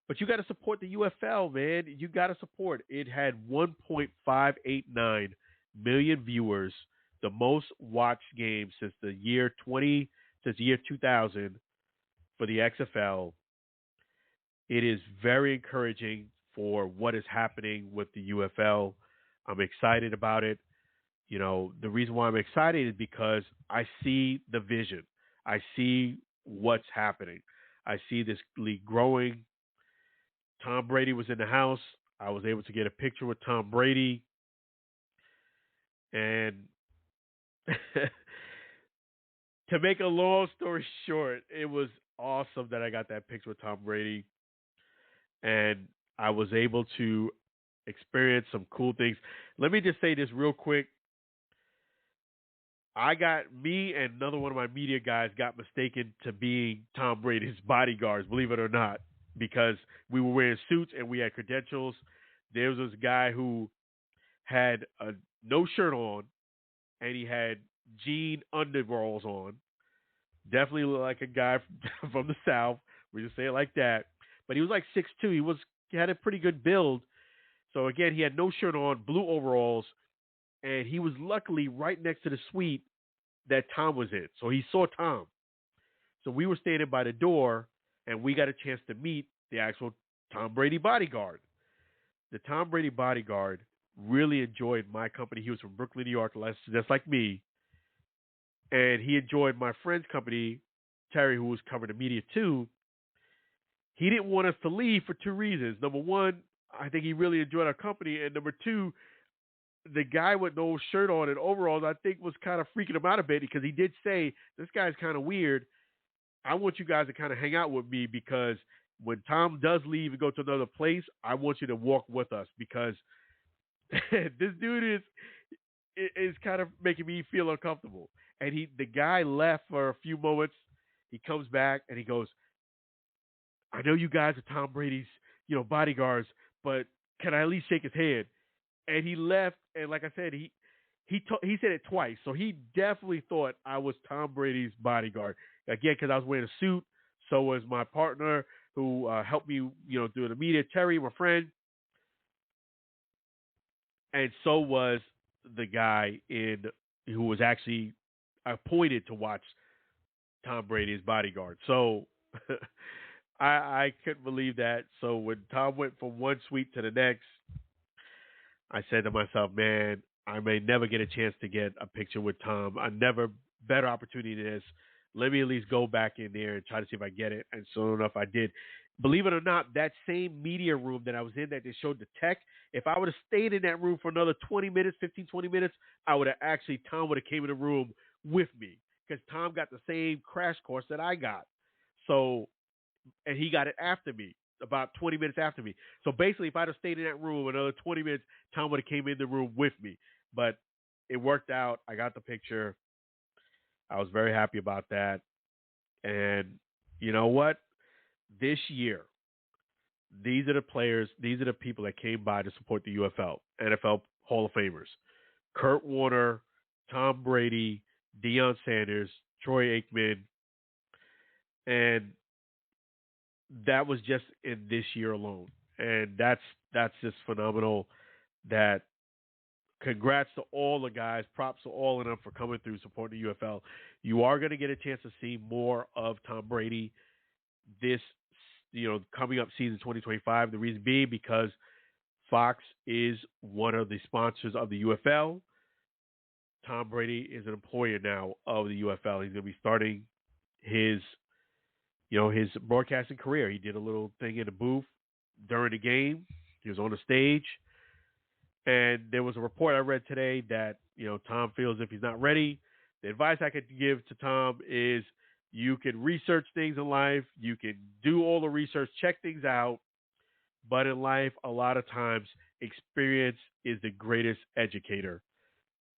But you got to support the UFL, man. You got to support. It had 1.589 million viewers, the most watched game since the year 2000 for the XFL. It is very encouraging for what is happening with the UFL. I'm excited about it. The reason why I'm excited is because I see the vision. I see what's happening. I see this league growing. Tom Brady was in the house. I was able to get a picture with Tom Brady. And to make a long story short, it was awesome that I got that picture with Tom Brady. And I was able to experience some cool things. Let me just say this real quick. Me and another one of my media guys got mistaken to being Tom Brady's bodyguards, believe it or not, because we were wearing suits and we had credentials. There was this guy who had no shirt on and he had jean underalls on. Definitely looked like a guy from the South. We just say it like that. But he was like 6'2". He had a pretty good build. So again, he had no shirt on, blue overalls, and he was luckily right next to the suite that Tom was in. So he saw Tom. So we were standing by the door, and we got a chance to meet the actual Tom Brady bodyguard. The Tom Brady bodyguard really enjoyed my company. He was from Brooklyn, New York, just like me. And he enjoyed my friend's company, Terry, who was covering the media too. He didn't want us to leave for two reasons. Number one, I think he really enjoyed our company. And number two, the guy with no shirt on and overalls, I think, was kind of freaking him out a bit because he did say, this guy's kind of weird. I want you guys to kind of hang out with me because when Tom does leave and go to another place, I want you to walk with us because this dude is kind of making me feel uncomfortable. And the guy left for a few moments. He comes back and he goes, I know you guys are Tom Brady's, bodyguards, but can I at least shake his hand? And he left, and like I said, he said it twice, so he definitely thought I was Tom Brady's bodyguard. Again, because I was wearing a suit. So was my partner who helped me, do the media, Terry, my friend, and so was the guy who was actually appointed to watch Tom Brady's bodyguard. So I couldn't believe that. So when Tom went from one suite to the next, I said to myself, man, I may never get a chance to get a picture with Tom. Better opportunity than this. Let me at least go back in there and try to see if I get it. And sure enough, I did. Believe it or not, that same media room that I was in that they showed the tech, if I would have stayed in that room for another 20 minutes, 15, 20 minutes, Tom would have came in the room with me because Tom got the same crash course that I got. So, and he got it after me, about 20 minutes after me. So basically, if I'd have stayed in that room another 20 minutes, Tom would have came in the room with me. But it worked out. I got the picture. I was very happy about that. And you know what? This year, these are the players, these are the people that came by to support the UFL, NFL Hall of Famers. Kurt Warner, Tom Brady, Deion Sanders, Troy Aikman, and that was just in this year alone, and that's just phenomenal. That congrats to all the guys, props to all of them for coming through supporting the UFL. You are going to get a chance to see more of Tom Brady this, coming up season 2025. The reason being because Fox is one of the sponsors of the UFL. Tom Brady is an employer now of the UFL. He's going to be starting his broadcasting career. He did a little thing in the booth during the game. He was on the stage. And there was a report I read today that, Tom feels if he's not ready. The advice I could give to Tom is you can research things in life. You can do all the research, check things out. But in life, a lot of times, experience is the greatest educator.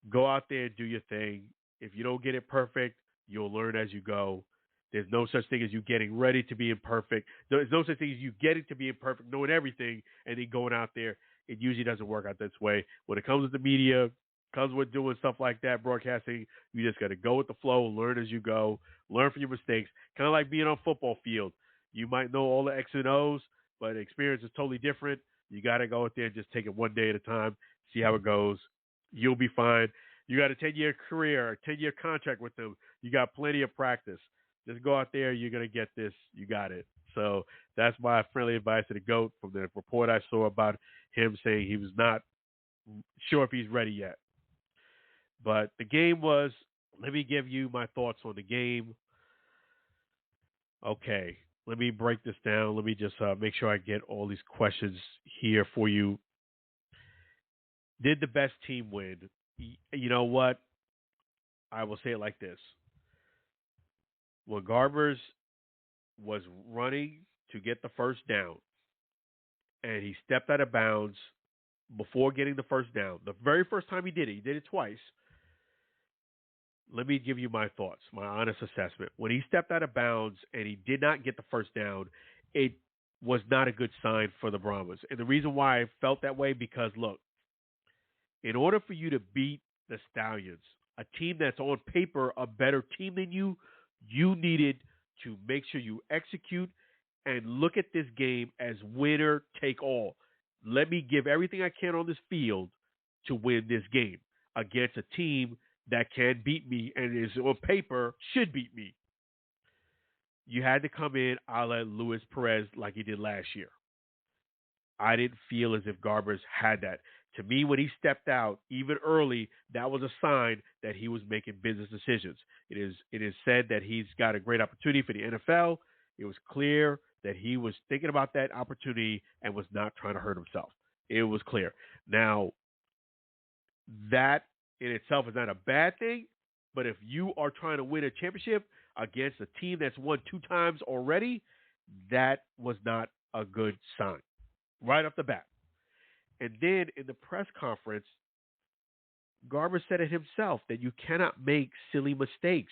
Go out there and do your thing. If you don't get it perfect, you'll learn as you go. There's no such thing as you getting ready to be imperfect. There's no such thing as you getting to be imperfect, knowing everything, and then going out there. It usually doesn't work out this way. When it comes with the media, comes with doing stuff like that, broadcasting, you just got to go with the flow, learn as you go, learn from your mistakes. Kind of like being on a football field. You might know all the X and O's, but the experience is totally different. You got to go out there and just take it one day at a time, see how it goes. You'll be fine. You got a 10-year career, a 10-year contract with them. You got plenty of practice. Just go out there. You're going to get this. You got it. So that's my friendly advice to the GOAT from the report I saw about him saying he was not sure if he's ready yet. But the game was, let me give you my thoughts on the game. Okay, let me break this down. Let me just make sure I get all these questions here for you. Did the best team win? You know what? I will say it like this. When Garbers was running to get the first down, and he stepped out of bounds before getting the first down, the very first time he did it twice. Let me give you my thoughts, my honest assessment. When he stepped out of bounds and he did not get the first down, it was not a good sign for the Brahmas. And the reason why I felt that way, because, look, in order for you to beat the Stallions, a team that's on paper a better team than you, you needed to make sure you execute and look at this game as winner take all. Let me give everything I can on this field to win this game against a team that can beat me and is on paper should beat me. You had to come in a la Luis Perez like he did last year. I didn't feel as if Garbers had that. To me, when he stepped out, even early, that was a sign that he was making business decisions. It is said that he's got a great opportunity for the NFL. It was clear that he was thinking about that opportunity and was not trying to hurt himself. It was clear. Now, that in itself is not a bad thing, but if you are trying to win a championship against a team that's won 2 times already, that was not a good sign right off the bat. And then in the press conference, Garber said it himself that you cannot make silly mistakes.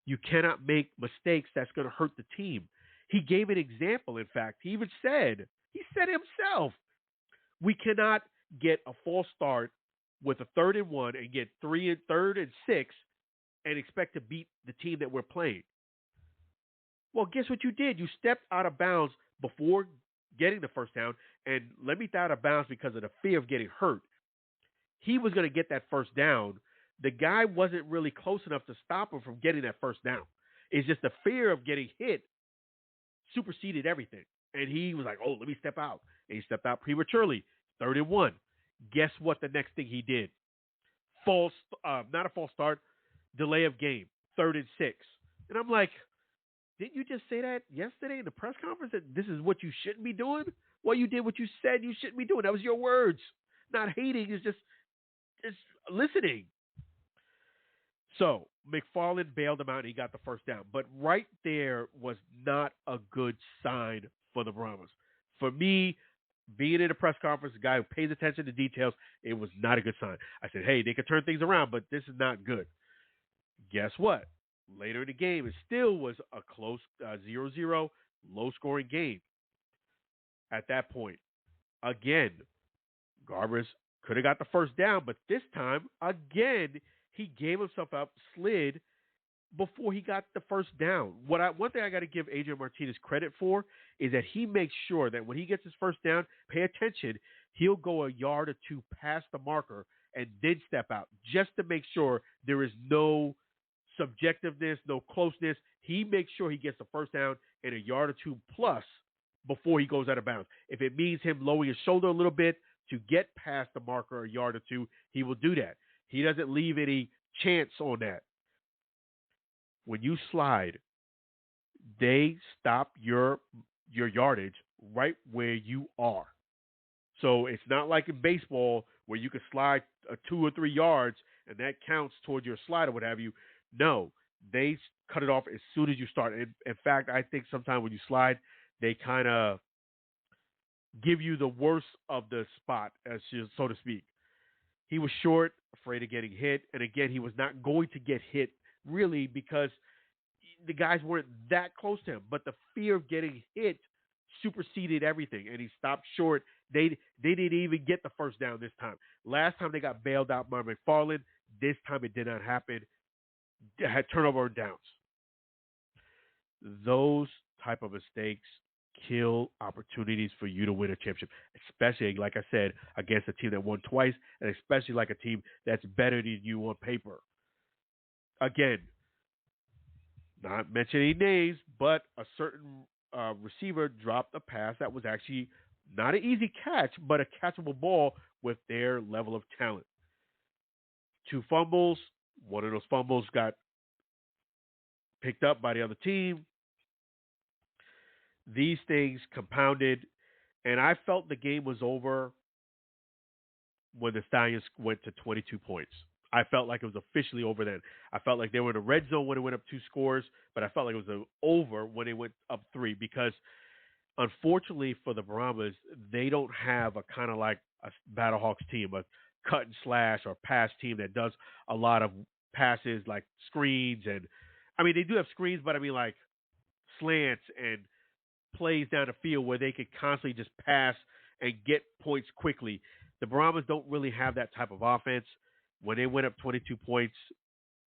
You cannot make mistakes that's going to hurt the team. He gave an example, in fact. He said himself, we cannot get a false start with a 3rd and 1 and get 3rd and 6 and expect to beat the team that we're playing. Well, guess what you did? You stepped out of bounds before getting the first down, and let me out of bounds because of the fear of getting hurt. He was going to get that first down. The guy wasn't really close enough to stop him from getting that first down. It's just the fear of getting hit superseded everything. And he was like, oh, let me step out. And he stepped out prematurely. 3rd and 1. Guess what the next thing he did? Not a false start, delay of game, 3rd and 6. And I'm like, didn't you just say that yesterday in the press conference that this is what you shouldn't be doing? Well, you did what you said you shouldn't be doing. That was your words. Not hating, it's just listening. So McFarland bailed him out and he got the first down. But right there was not a good sign for the Brahmas. For me, being in a press conference, a guy who pays attention to details, it was not a good sign. I said, hey, they could turn things around, but this is not good. Guess what? Later in the game, it still was a close 0-0, low-scoring game at that point. Again, Garbers could have got the first down, but this time, again, he gave himself up, slid, before he got the first down. One thing I got to give Adrian Martinez credit for is that he makes sure that when he gets his first down, pay attention, he'll go a yard or two past the marker and then step out just to make sure there is no subjectiveness, no closeness. He makes sure he gets the first down and a yard or two plus before he goes out of bounds. If it means him lowering his shoulder a little bit to get past the marker a yard or two, he will do that. He doesn't leave any chance on that. When you slide, they stop your yardage right where you are. So it's not like in baseball where you can slide 2 or 3 yards and that counts towards your slide or what have you. No, they cut it off as soon as you start. In fact, I think sometimes when you slide, they kind of give you the worst of the spot, so to speak. He was short, afraid of getting hit, and again, he was not going to get hit really because the guys weren't that close to him. But the fear of getting hit superseded everything, and he stopped short. They didn't even get the first down this time. Last time they got bailed out by McFarland. This time it did not happen. They had turnover and downs. Those type of mistakes kill opportunities for you to win a championship, especially, like I said, against a team that won twice, and especially like a team that's better than you on paper. Again, not mentioning names, but a certain receiver dropped a pass that was actually not an easy catch, but a catchable ball with their level of talent. 2 fumbles. One of those fumbles got picked up by the other team. These things compounded, and I felt the game was over when the Stallions went to 22 points. I felt like it was officially over then. I felt like they were in the red zone when it went up 2 scores, but I felt like it was over when they went up 3 because, unfortunately for the Brahmas, they don't have a kind of like a Battlehawks team, a cut and slash or pass team that does a lot of passes like screens. And, I mean, they do have screens, but I mean like slants and plays down the field where they could constantly just pass and get points quickly. The Brahmas don't really have that type of offense. When they went up 22 points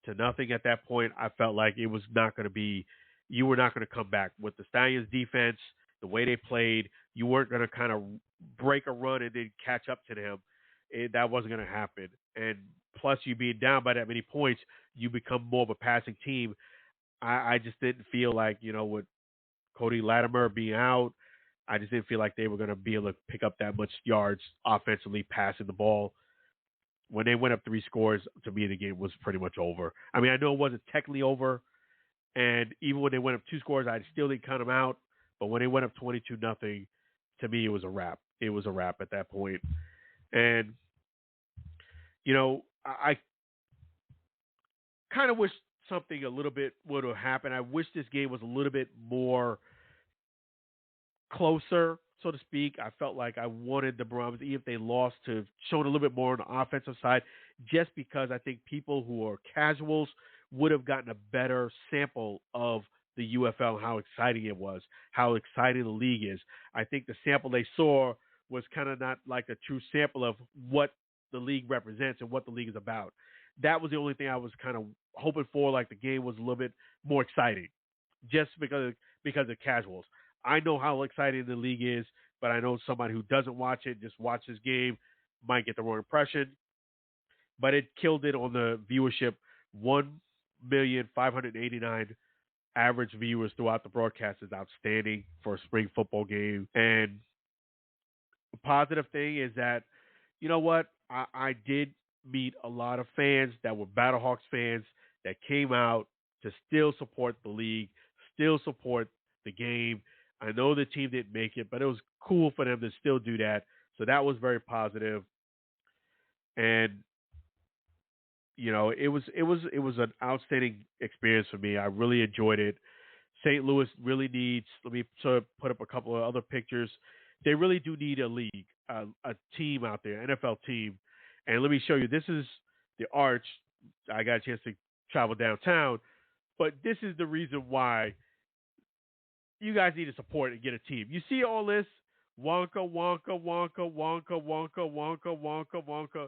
to nothing at that point, I felt like it was not going to be, you were not going to come back. With the Stallions defense, the way they played, you weren't going to kind of break a run and then catch up to them. That wasn't going to happen. And plus, you being down by that many points, you become more of a passing team. I just didn't feel like, with Cody Latimer being out, I just didn't feel like they were going to be able to pick up that much yards offensively passing the ball. When they went up 3 scores, to me, the game was pretty much over. I mean, I know it wasn't technically over, and even when they went up 2 scores, I still didn't count them out. But when they went up 22-0, to me, it was a wrap. It was a wrap at that point. And, I kind of wish something a little bit would have happened. I wish this game was a little bit more closer, so to speak. I felt like I wanted the Brahmas, even if they lost, to show it a little bit more on the offensive side, just because I think people who are casuals would have gotten a better sample of the UFL and how exciting it was, how exciting the league is. I think the sample they saw was kind of not like a true sample of what the league represents and what the league is about. That was the only thing I was kind of hoping for, like the game was a little bit more exciting, just because of casuals. I know how exciting the league is, but I know somebody who doesn't watch it, just watch this game, might get the wrong impression. But it killed it on the viewership. 1,589,000 average viewers throughout the broadcast is outstanding for a spring football game. And the positive thing is that, you know what, I did meet a lot of fans that were Battlehawks fans that came out to still support the league, still support the game. I know the team didn't make it, but it was cool for them to still do that. So that was very positive. And it was an outstanding experience for me. I really enjoyed it. St. Louis really needs, let me sort of put up a couple of other pictures. They really do need a league, a team out there, NFL team. And let me show you, this is the Arch. I got a chance to travel downtown, but this is the reason why you guys need to support and get a team. You see all this? Wonka, Wonka, Wonka, Wonka, Wonka, Wonka, Wonka, Wonka.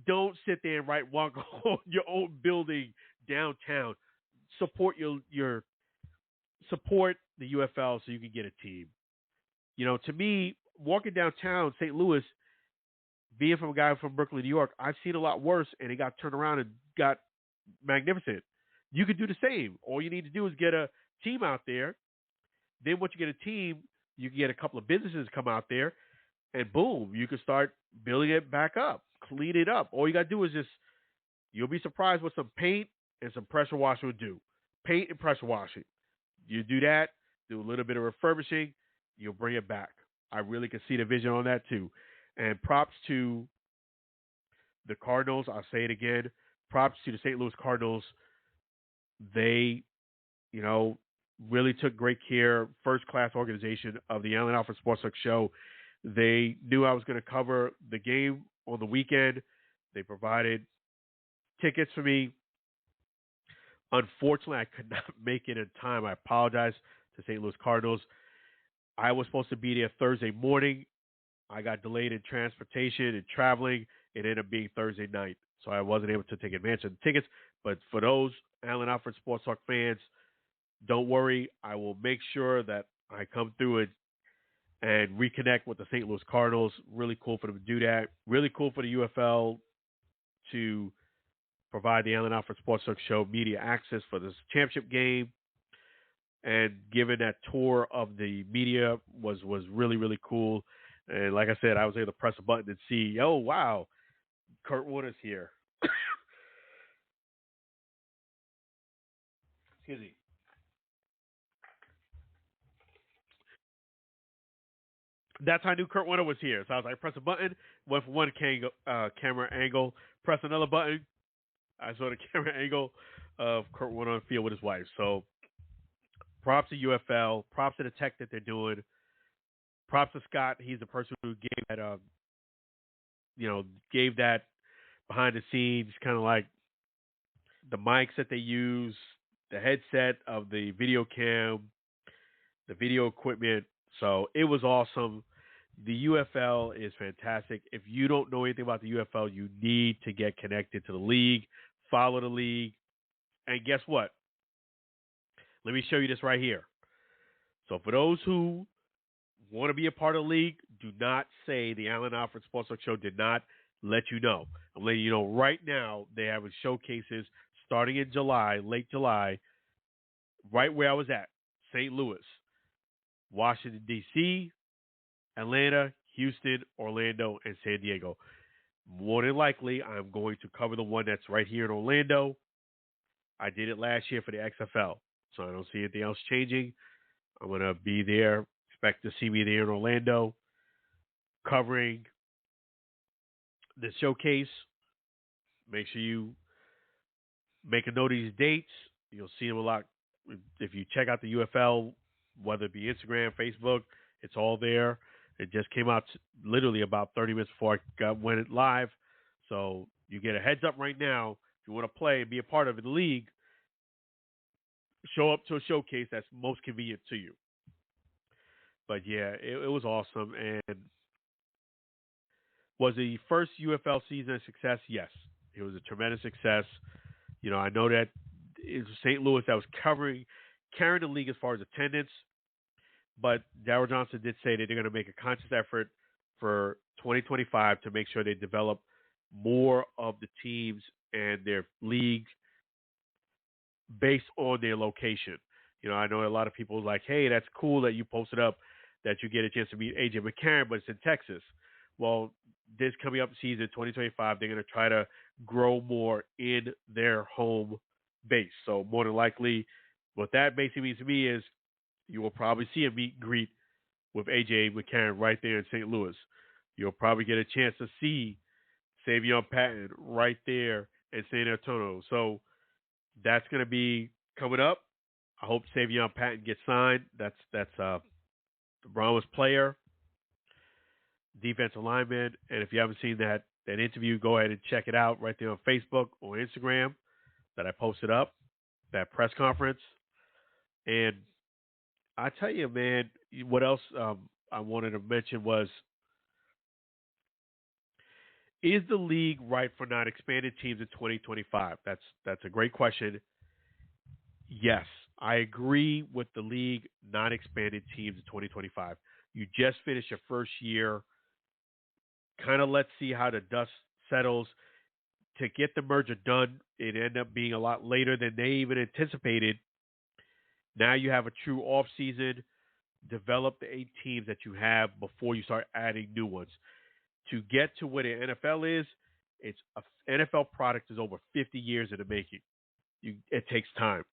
Don't sit there and write Wonka on your own building downtown. support your support the UFL so you can get a team. You know, to me, walking downtown St. Louis, being from a guy from Brooklyn, New York, I've seen a lot worse, and it got turned around and got magnificent. You could do the same. All you need to do is get a team out there. Then once you get a team, you can get a couple of businesses come out there, and boom, you can start building it back up, clean it up. All you got to do is just, you'll be surprised what some paint and some pressure washing will do. Paint and pressure washing. You do that, do a little bit of refurbishing, you'll bring it back. I really can see the vision on that too. And props to the Cardinals. I'll say it again. Props to the St. Louis Cardinals. They, you know, really took great care. First-class organization of the Allen Alfred Sports Talk Show. They knew I was going to cover the game on the weekend. They provided tickets for me. Unfortunately, I could not make it in time. I apologize to St. Louis Cardinals. I was supposed to be there Thursday morning. I got delayed in transportation and traveling. It ended up being Thursday night, so I wasn't able to take advantage of the tickets. But for those Allen Alfred Sports Talk fans, don't worry. I will make sure that I come through it and reconnect with the St. Louis Cardinals. Really cool for them to do that. Really cool for the UFL to provide the Allen Alfred Sports Talk Show media access for this championship game. And given that tour of the media was really, really cool. And like I said, I was able to press a button and see, oh, wow, Kurt Warner's here. Excuse me. That's how I knew Kurt Warner was here. So I was like, press a button, went from one camera angle, press another button. I saw the camera angle of Kurt Warner on the field with his wife. So props to UFL, props to the tech that they're doing. Props to Scott. He's the person who gave that, gave that behind the scenes, kind of like the mics that they use, the headset of the video cam, the video equipment. So it was awesome. The UFL is fantastic. If you don't know anything about the UFL, you need to get connected to the league, follow the league, and guess what? Let me show you this right here. So for those who want to be a part of the league, do not say the Allen Alfred Sports Talk Show did not let you know. I'm letting you know right now they have showcases starting in July, late July, right where I was at, St. Louis, Washington, D.C., Atlanta, Houston, Orlando, and San Diego. More than likely, I'm going to cover the one that's right here in Orlando. I did it last year for the XFL, so I don't see anything else changing. I'm going to be there. Expect to see me there in Orlando covering the showcase. Make sure you make a note of these dates. You'll see them a lot. If you check out the UFL, whether it be Instagram, Facebook, it's all there. It just came out literally about 30 minutes before I went live. So you get a heads up right now. If you want to play and be a part of the league, show up to a showcase that's most convenient to you. But yeah, it was awesome. And was the first UFL season a success? Yes. It was a tremendous success. You know, I know that it was St. Louis that was carrying the league as far as attendance. But Darryl Johnson did say that they're going to make a conscious effort for 2025 to make sure they develop more of the teams and their leagues based on their location. You know, I know a lot of people are like, hey, that's cool that you posted up that you get a chance to meet AJ McCarron, but it's in Texas. Well, this coming up season, 2025, they're going to try to grow more in their home base. So more than likely, what that basically means to me is you will probably see a meet and greet with AJ McCarron right there in St. Louis. You'll probably get a chance to see Savion Patton right there in San Antonio. So that's going to be coming up. I hope Savion Patton gets signed. That's the Brahmas player, defensive lineman. And if you haven't seen that interview, go ahead and check it out right there on Facebook or Instagram that I posted up, that press conference. And I tell you, man, what else I wanted to mention was, is the league right for not expanded teams in 2025? That's a great question. Yes, I agree with the league not expanding teams in 2025. You just finished your first year. Kind of let's see how the dust settles. To get the merger done, it ended up being a lot later than they even anticipated. Now you have a true off season. Develop the 8 teams that you have before you start adding new ones. To get to where the NFL is, it's an NFL product is over 50 years in the making. It takes time.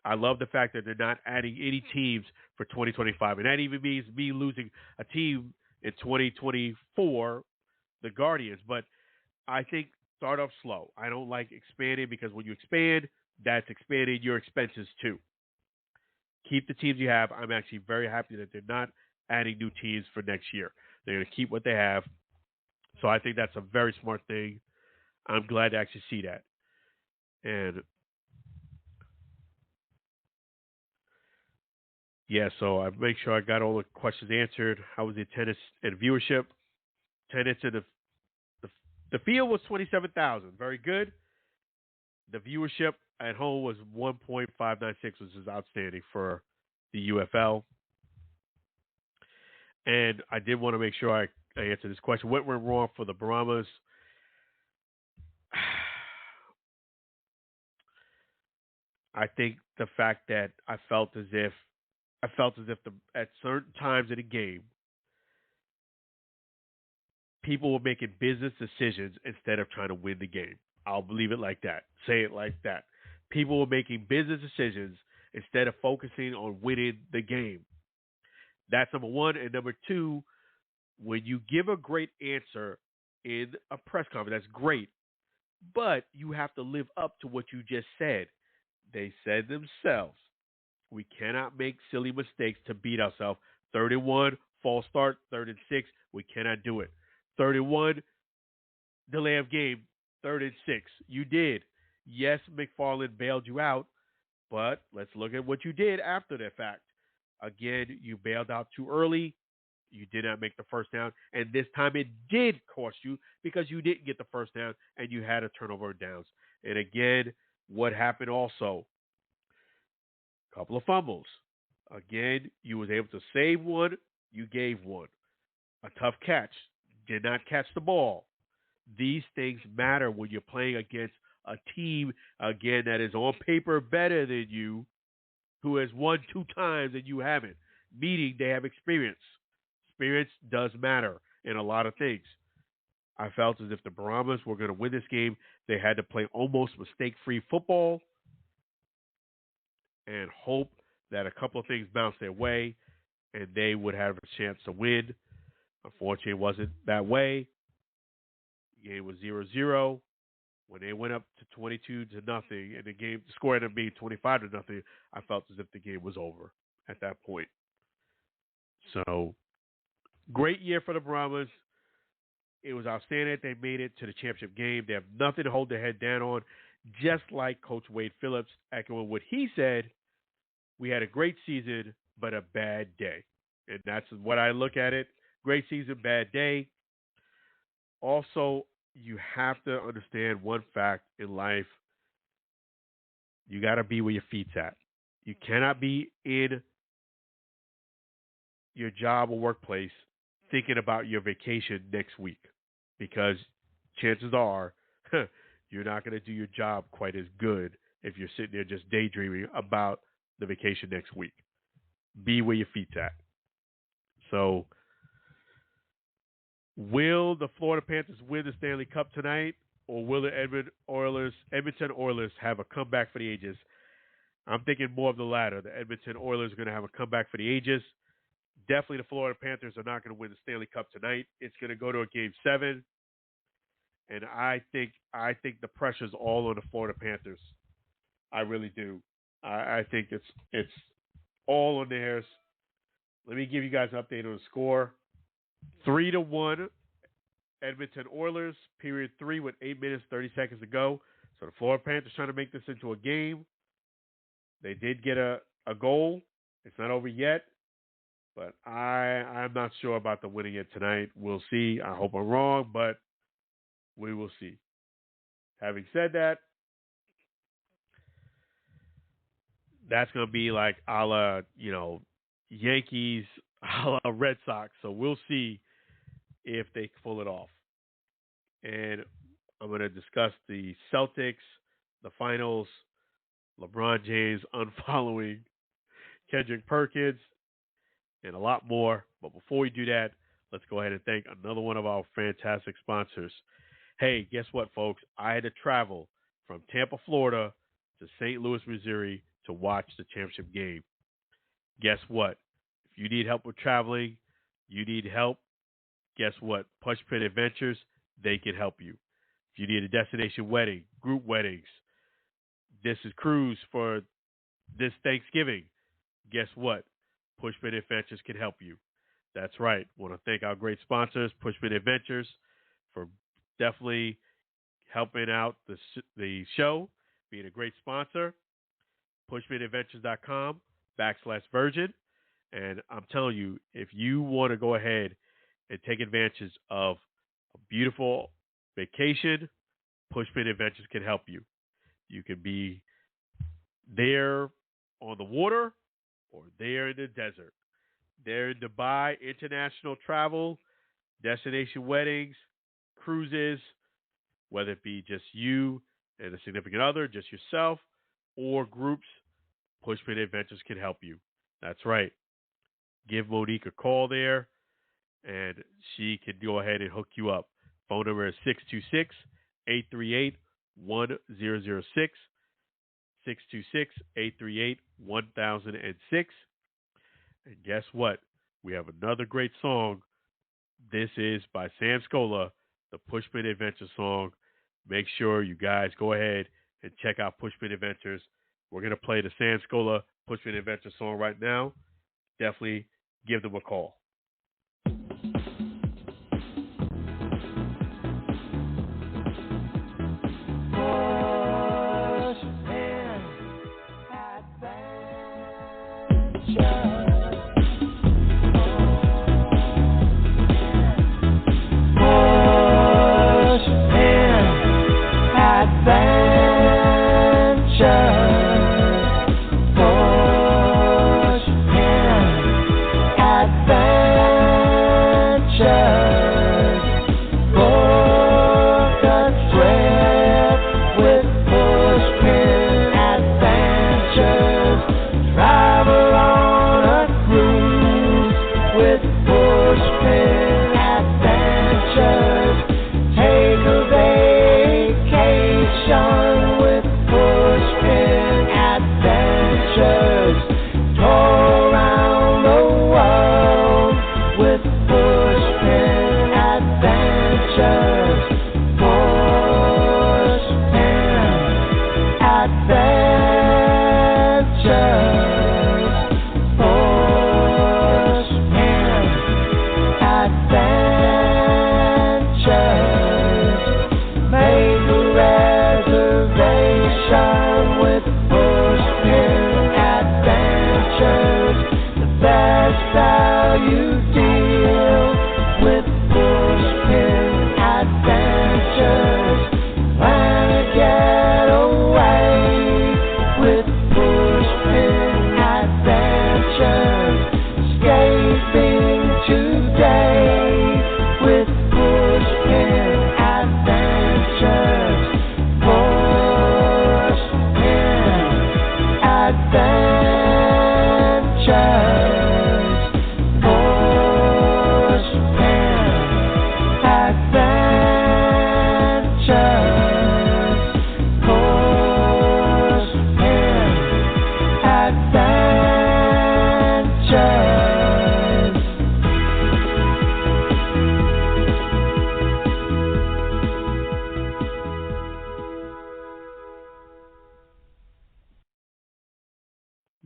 I love the fact that they're not adding any teams for 2025, and that even means me losing a team in 2024, the Guardians. But I think start off slow. I don't like expanding because when you expand, that's expanding your expenses too. Keep the teams you have. I'm actually very happy that they're not adding new teams for next year. They're going to keep what they have. So I think that's a very smart thing. I'm glad to actually see that. And yeah, so I make sure I got all the questions answered. How was the attendance and viewership? Attendance in the field was 27,000. Very good. The viewership at home was 1.596, which is outstanding for the UFL. And I did want to make sure I answer this question. What went wrong for the Brahmas? I think the fact that I felt as if at certain times in the game, people were making business decisions instead of trying to win the game. I'll leave it like that. Say it like that. People were making business decisions instead of focusing on winning the game. That's number one. And number two, when you give a great answer in a press conference, that's great. But you have to live up to what you just said. They said themselves, we cannot make silly mistakes to beat ourselves. 31, false start, 3rd and 6. We cannot do it. 31, delay of game, 3rd and 6. You did. Yes, McFarland bailed you out, but let's look at what you did after that fact. Again, you bailed out too early. You did not make the first down. And this time it did cost you because you didn't get the first down and you had a turnover of downs. And again, what happened also? A couple of fumbles. Again, you was able to save one. You gave one. A tough catch. Did not catch the ball. These things matter when you're playing against a team, again, that is on paper better than you, who has won 2 times and you haven't, meaning they have experience. Experience does matter in a lot of things. I felt as if the Brahmas were going to win this game. They had to play almost mistake-free football and hope that a couple of things bounced their way and they would have a chance to win. Unfortunately, it wasn't that way. The game was 0-0. When they went up to 22-0 and the score ended up being 25-0, I felt as if the game was over at that point. So, great year for the Brahmas. It was outstanding that they made it to the championship game. They have nothing to hold their head down on, just like Coach Wade Phillips, echoing what he said. We had a great season, but a bad day. And that's what I look at it. Great season, bad day. Also, you have to understand one fact in life. You got to be where your feet's at. You cannot be in your job or workplace thinking about your vacation next week, because chances are you're not going to do your job quite as good if you're sitting there just daydreaming about the vacation next week. Be where your feet's at. So, will the Florida Panthers win the Stanley Cup tonight, or will the Edmonton Oilers have a comeback for the ages? I'm thinking more of the latter. The Edmonton Oilers are going to have a comeback for the ages. Definitely the Florida Panthers are not going to win the Stanley Cup tonight. It's going to go to a Game 7. And I think the pressure's all on the Florida Panthers. I really do. I think it's all on theirs. Let me give you guys an update on the score. 3-1 Edmonton Oilers, period 3 with 8 minutes, 30 seconds to go. So the Florida Panthers trying to make this into a game. They did get a goal. It's not over yet. But I'm not sure about the winning it tonight. We'll see. I hope I'm wrong, but we will see. Having said that, that's going to be like a la, Yankees, a la Red Sox. So we'll see if they pull it off. And I'm going to discuss the Celtics, the finals, LeBron James unfollowing Kendrick Perkins, and a lot more. But before we do that, let's go ahead and thank another one of our fantastic sponsors. Hey, guess what, folks? I had to travel from Tampa, Florida to St. Louis, Missouri to watch the championship game. Guess what? If you need help with traveling, you need help, guess what? Pushpin Adventures, they can help you. If you need a destination wedding, group weddings, this is cruise for this Thanksgiving, guess what? Pushpin Adventures can help you. That's right. I want to thank our great sponsors, Pushpin Adventures, for definitely helping out the show, being a great sponsor. PushpinAdventures.com/virgin. And I'm telling you, if you want to go ahead and take advantage of a beautiful vacation, Pushpin Adventures can help you. You can be there on the water or there in the desert. There in Dubai, international travel, destination weddings, cruises, whether it be just you and a significant other, just yourself, or groups, Pushpin Adventures can help you. That's right. Give Monique a call there, and she can go ahead and hook you up. Phone number is 626-838-1006, 626-838-1006. And guess what? We have another great song. This is by Sam Scola, the Pushpin Adventure song. Make sure you guys go ahead and check out Pushpin Adventures. We're going to play the Sam Scola Pushpin Adventure song right now. Definitely give them a call.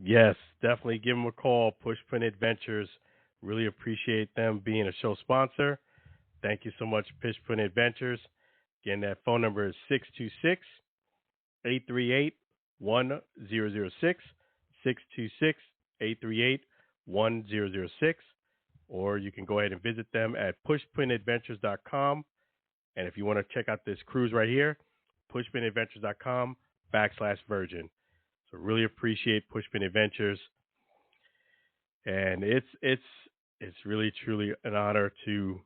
Yes, definitely give them a call, Pushpin Adventures. Really appreciate them being a show sponsor. Thank you so much, Pushpin Adventures. Again, that phone number is 626-838-1006, 626-838-1006, or you can go ahead and visit them at pushpinadventures.com. And if you want to check out this cruise right here, pushpinadventures.com/virgin. So really appreciate Pushpin Adventures, and it's really truly an honor to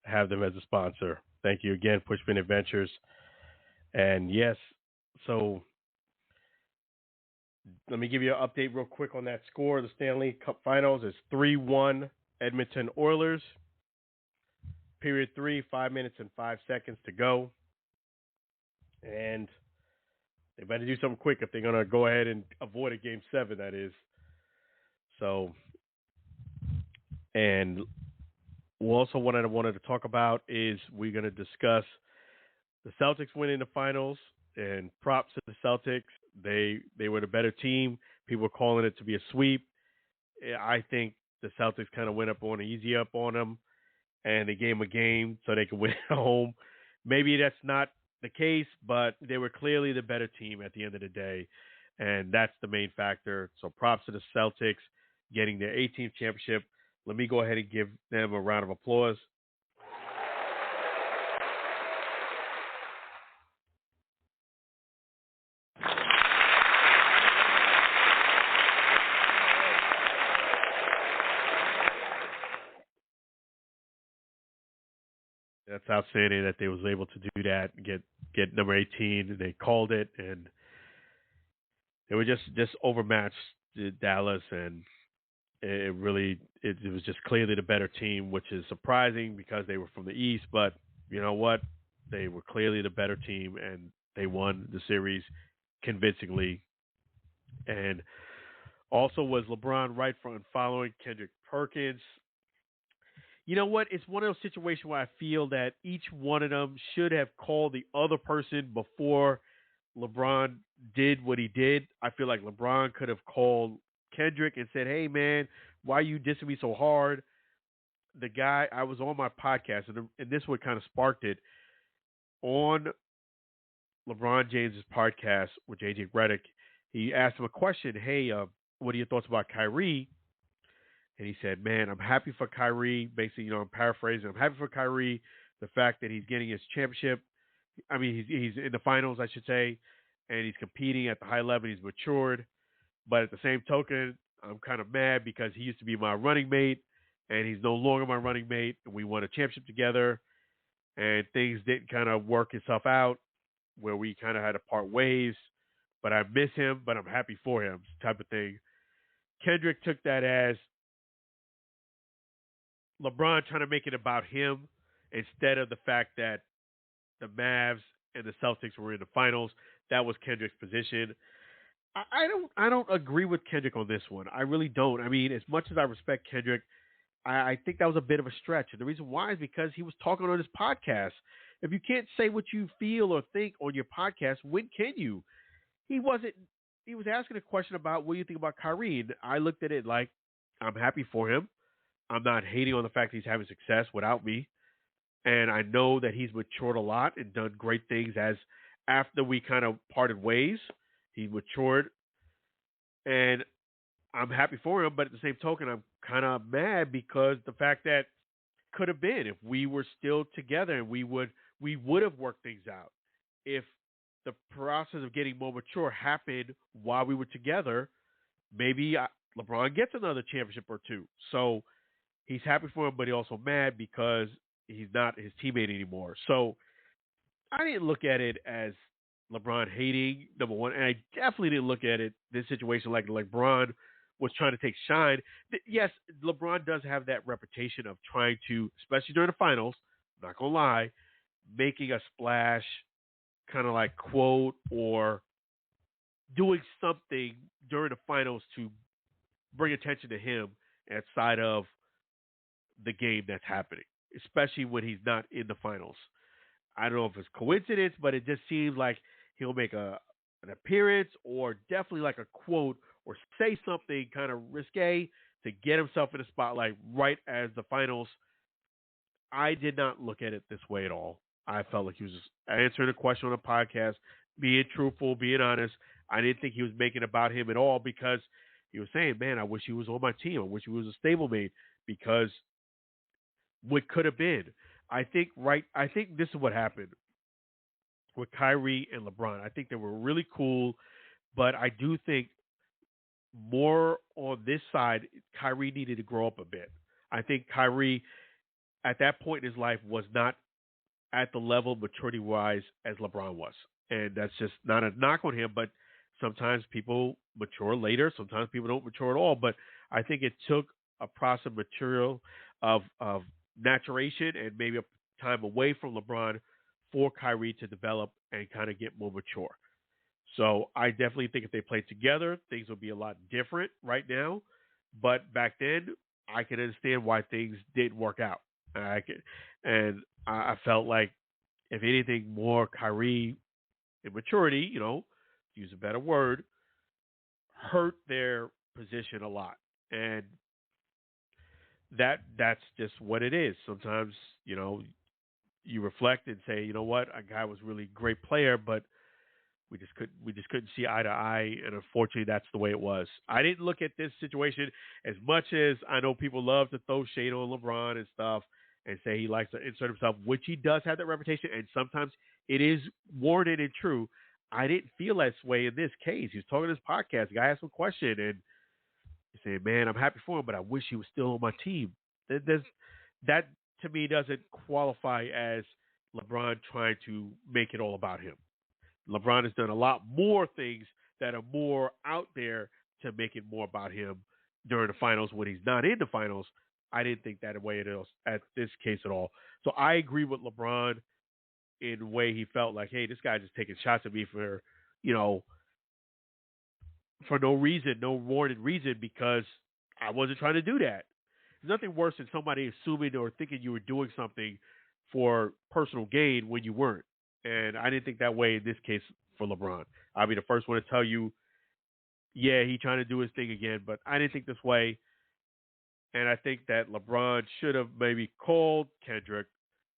have them as a sponsor. Thank you again, Pushpin Adventures. And yes, so let me give you an update real quick on that score. The Stanley Cup Finals is 3-1 Edmonton Oilers. Period 3, 5 minutes and 5 seconds to go. And they better do something quick if they're going to go ahead and avoid a Game 7, that is. So, and also what I wanted to talk about is we're going to discuss the Celtics winning the finals, and props to the Celtics. They were the better team. People were calling it to be a sweep. I think the Celtics kind of went up on easy up on them, and they gave them a game so they could win at home. Maybe that's not the case, but they were clearly the better team at the end of the day, and that's the main factor. So props to the Celtics getting their 18th championship. Let me go ahead and give them a round of applause. That's outstanding that they was able to do that and get number 18. They called it, and they were just overmatched Dallas, and it was just clearly the better team, which is surprising because they were from the East. But you know what? They were clearly the better team, and they won the series convincingly. And also was LeBron right for unfollowing Kendrick Perkins. You know what? It's one of those situations where I feel that each one of them should have called the other person before LeBron did what he did. I feel like LeBron could have called Kendrick and said, "Hey, man, why are you dissing me so hard?" The guy, I was on my podcast, and this what kind of sparked it. On LeBron James' podcast with JJ Redick, he asked him a question. Hey, what are your thoughts about Kyrie? And he said, man, I'm happy for Kyrie. Basically, I'm paraphrasing. I'm happy for Kyrie, the fact that he's getting his championship. I mean, he's in the finals, I should say, and he's competing at the high level. He's matured. But at the same token, I'm kind of mad because he used to be my running mate, and he's no longer my running mate. And we won a championship together, and things didn't kind of work itself out where we kind of had to part ways. But I miss him, but I'm happy for him, type of thing. Kendrick took that as LeBron trying to make it about him instead of the fact that the Mavs and the Celtics were in the finals. That was Kendrick's position. I don't agree with Kendrick on this one. I really don't. I mean, as much as I respect Kendrick, I think that was a bit of a stretch. And the reason why is because he was talking on his podcast. If you can't say what you feel or think on your podcast, when can you? He was asking a question about what do you think about Kyrie. And I looked at it like, I'm happy for him. I'm not hating on the fact that he's having success without me. And I know that he's matured a lot and done great things as after we kind of parted ways. He matured. And I'm happy for him. But at the same token, I'm kind of mad because the fact that could have been if we were still together and we would have worked things out. If the process of getting more mature happened while we were together, maybe LeBron gets another championship or two. So he's happy for him, but he's also mad because he's not his teammate anymore. So I didn't look at it as LeBron hating, number one, and I definitely didn't look at it, this situation, like LeBron was trying to take shine. Yes, LeBron does have that reputation of trying to, especially during the finals, I'm not going to lie, making a splash, kind of like quote or doing something during the finals to bring attention to him outside of the game that's happening, especially when he's not in the finals. I don't know if it's coincidence, but it just seems like he'll make an appearance or definitely like a quote or say something kind of risque to get himself in the spotlight right as the finals. I did not look at it this way at all. I felt like he was just answering a question on a podcast, being truthful, being honest. I didn't think he was making it about him at all because he was saying, man, I wish he was on my team. I wish he was a stablemate because what could have been. I think this is what happened with Kyrie and LeBron. I think they were really cool, But I do think more on this side, Kyrie needed to grow up a bit. I think Kyrie, at that point in his life, was not at the level maturity-wise as LeBron was. And that's just not a knock on him, but sometimes people mature later. Sometimes people don't mature at all. But I think it took a process of material of maturation and maybe a time away from LeBron for Kyrie to develop and kind of get more mature. So I definitely think if they played together, things would be a lot different right now. But back then, I can understand why things didn't work out. I felt like, if anything, more Kyrie immaturity, to use a better word, hurt their position a lot. And that's just what it is. Sometimes, you reflect and say, you know what, a guy was really a great player, but we just couldn't see eye to eye, and unfortunately, that's the way it was. I didn't look at this situation as much as I know people love to throw shade on LeBron and stuff and say he likes to insert himself, which he does have that reputation, and sometimes it is warranted and true. I didn't feel that way in this case. He was talking to this podcast. The guy asked him a question, and he said, "Man, I'm happy for him, but I wish he was still on my team." That to me doesn't qualify as LeBron trying to make it all about him. LeBron has done a lot more things that are more out there to make it more about him during the finals when he's not in the finals. I didn't think that way it is at this case at all. So I agree with LeBron in the way he felt like, hey, this guy just taking shots at me for no reason, no warranted reason, because I wasn't trying to do that. There's nothing worse than somebody assuming or thinking you were doing something for personal gain when you weren't. And I didn't think that way in this case for LeBron. I'll be the first one to tell you, yeah, he's trying to do his thing again, but I didn't think this way. And I think that LeBron should have maybe called Kendrick,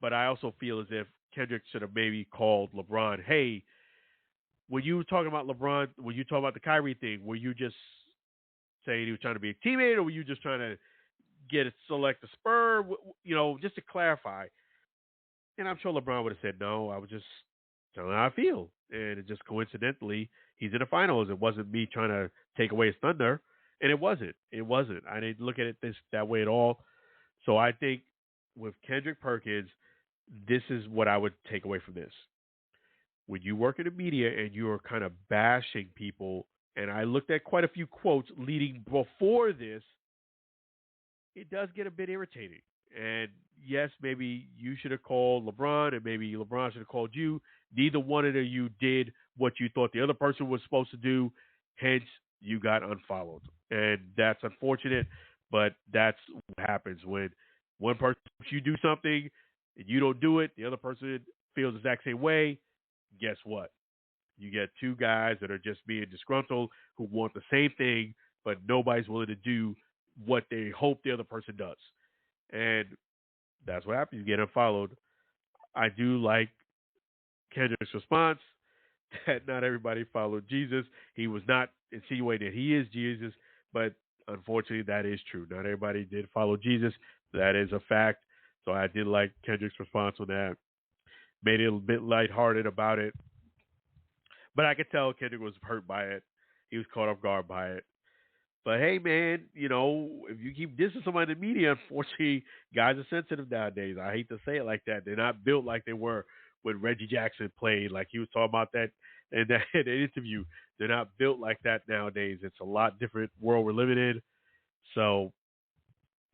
but I also feel as if Kendrick should have maybe called LeBron, hey, when you were talking about LeBron, when you talking about the Kyrie thing, were you just saying he was trying to be a teammate, or were you just trying to select a spur, just to clarify? And I'm sure LeBron would have said, no, I was just telling how I feel. And it just coincidentally, he's in the finals. It wasn't me trying to take away his thunder. And it wasn't. It wasn't. I didn't look at it that way at all. So I think with Kendrick Perkins, this is what I would take away from this. When you work in the media and you're kind of bashing people, and I looked at quite a few quotes leading before this, it does get a bit irritating. And yes, maybe you should have called LeBron, and maybe LeBron should have called you. Neither one of you did what you thought the other person was supposed to do. Hence, you got unfollowed. And that's unfortunate, but that's what happens when one person helps you do something and you don't do it. The other person feels the exact same way. Guess what? You get two guys that are just being disgruntled who want the same thing, but nobody's willing to do what they hope the other person does. And that's what happens. You get unfollowed. I do like Kendrick's response that not everybody followed Jesus. He was not insinuating that he is Jesus, but unfortunately that is true. Not everybody did follow Jesus. That is a fact. So I did like Kendrick's response on that. Made it a bit lighthearted about it. But I could tell Kendrick was hurt by it. He was caught off guard by it. But hey, man, if you keep dissing somebody in the media, unfortunately, guys are sensitive nowadays. I hate to say it like that. They're not built like they were when Reggie Jackson played. Like he was talking about that in that interview. They're not built like that nowadays. It's a lot different world we're living in. So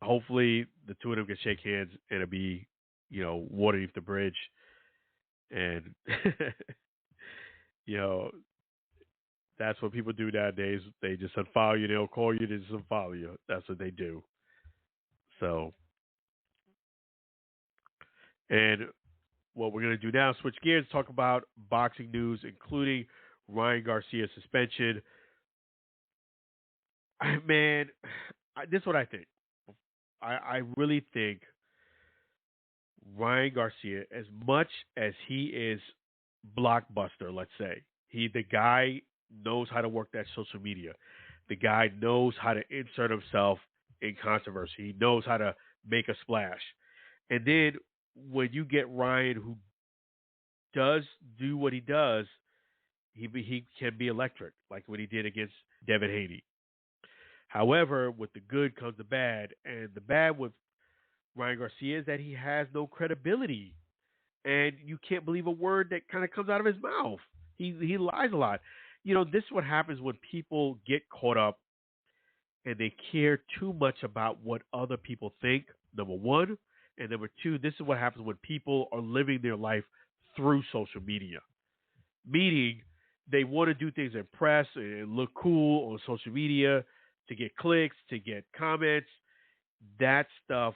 hopefully the two of them can shake hands and it'll be, water beneath the bridge. And, that's what people do nowadays. They just unfollow you. They'll call you. They just unfollow you. That's what they do. So, and what we're going to do now, switch gears, talk about boxing news, including Ryan Garcia's suspension. Man, this is what I think. I really think Ryan Garcia, as much as he is blockbuster, let's say, the guy knows how to work that social media. The guy knows how to insert himself in controversy. He knows how to make a splash. And then when you get Ryan, who does do what he does, he can be electric, like what he did against Devin Haney. However, with the good comes the bad, and the bad with Ryan Garcia is that he has no credibility, and you can't believe a word that kind of comes out of his mouth. He lies a lot. This is what happens when people get caught up and they care too much about what other people think, number one. And number two, this is what happens when people are living their life through social media. Meaning, they want to do things in press and look cool on social media to get clicks, to get comments. That stuff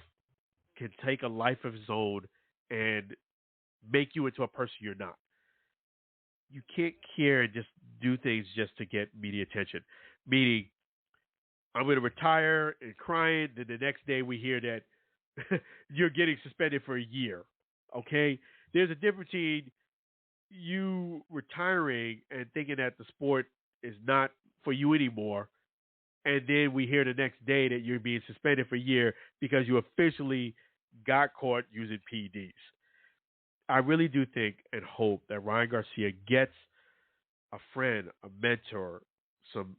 can take a life of its own and make you into a person you're not. You can't care and just do things just to get media attention. Meaning, I'm going to retire and crying, then the next day we hear that you're getting suspended for a year. Okay? There's a difference between you retiring and thinking that the sport is not for you anymore, and then we hear the next day that you're being suspended for a year because you officially got caught using PEDs. I really do think and hope that Ryan Garcia gets a friend, a mentor, some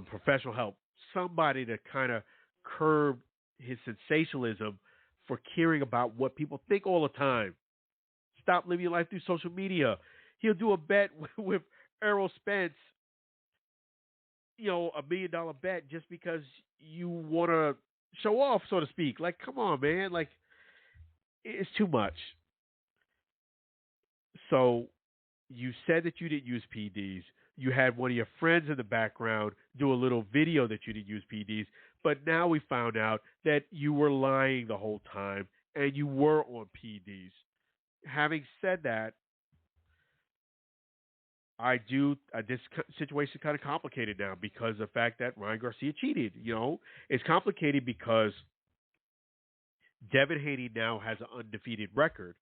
professional help, somebody to kind of curb his sensationalism for caring about what people think all the time. Stop living your life through social media. He'll do a bet with Errol Spence, $1 million bet just because you want to show off, so to speak. Like, come on, man. Like, it's too much. So you said that you didn't use PEDs. You had one of your friends in the background do a little video that you didn't use PEDs. But now we found out that you were lying the whole time and you were on PEDs. Having said that, this situation is kind of complicated now because of the fact that Ryan Garcia cheated. It's complicated because Devin Haney now has an undefeated record.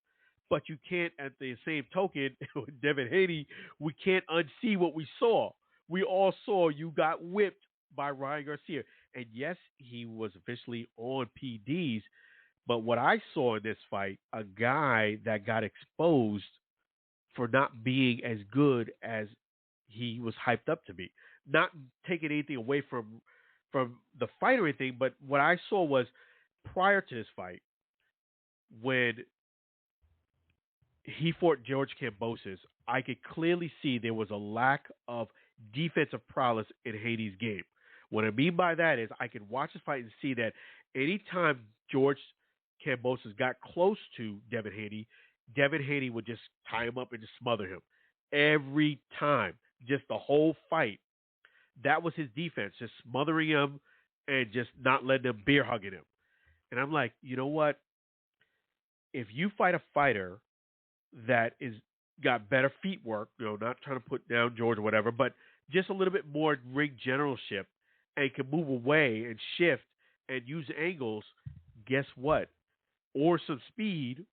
But you can't, at the same token, with Devin Haney, we can't unsee what we saw. We all saw you got whipped by Ryan Garcia. And yes, he was officially on PEDs. But what I saw in this fight, a guy that got exposed for not being as good as he was hyped up to be. Not taking anything away from the fight or anything, but what I saw was prior to this fight, when he fought George Kambosos, I could clearly see there was a lack of defensive prowess in Haney's game. What I mean by that is I could watch this fight and see that anytime George Kambosos got close to Devin Haney would just tie him up and just smother him. Every time. Just the whole fight. That was his defense, just smothering him and just not letting him bear hugging him. And I'm like, you know what? If you fight a fighter that is got better feet work, not trying to put down George or whatever, but just a little bit more ring generalship and can move away and shift and use angles, guess what? Or some speed,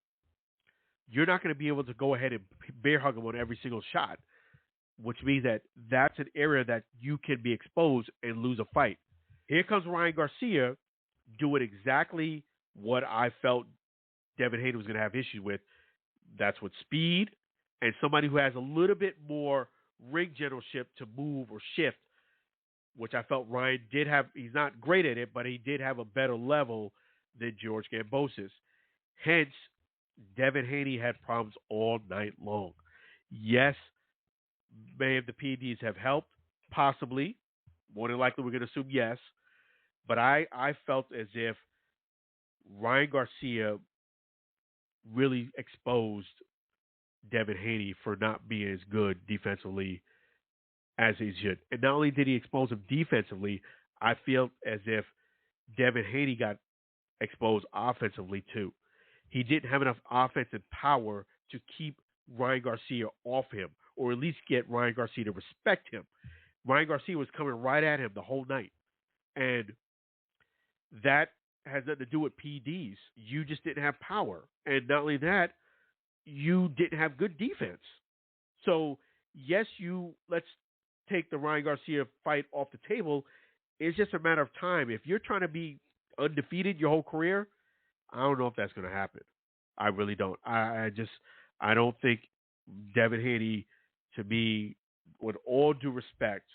you're not going to be able to go ahead and bear hug him on every single shot, which means that that's an area that you can be exposed and lose a fight. Here comes Ryan Garcia doing exactly what I felt Devin Haney was going to have issues with. That's with speed and somebody who has a little bit more ring generalship to move or shift, which I felt Ryan did have. He's not great at it, but he did have a better level than George Kambosos. Hence, Devin Haney had problems all night long. Yes, may have the PEDs have helped, possibly. More than likely, we're going to assume yes. But I felt as if Ryan Garcia really exposed Devin Haney for not being as good defensively as he should. And not only did he expose him defensively, I feel as if Devin Haney got exposed offensively too. He didn't have enough offensive power to keep Ryan Garcia off him, or at least get Ryan Garcia to respect him. Ryan Garcia was coming right at him the whole night. And that has nothing to do with PEDs. You just didn't have power. And not only that, you didn't have good defense. So, yes, let's take the Ryan Garcia fight off the table. It's just a matter of time. If you're trying to be undefeated your whole career, I don't know if that's going to happen. I really don't. I don't think Devin Haney, to me, with all due respect,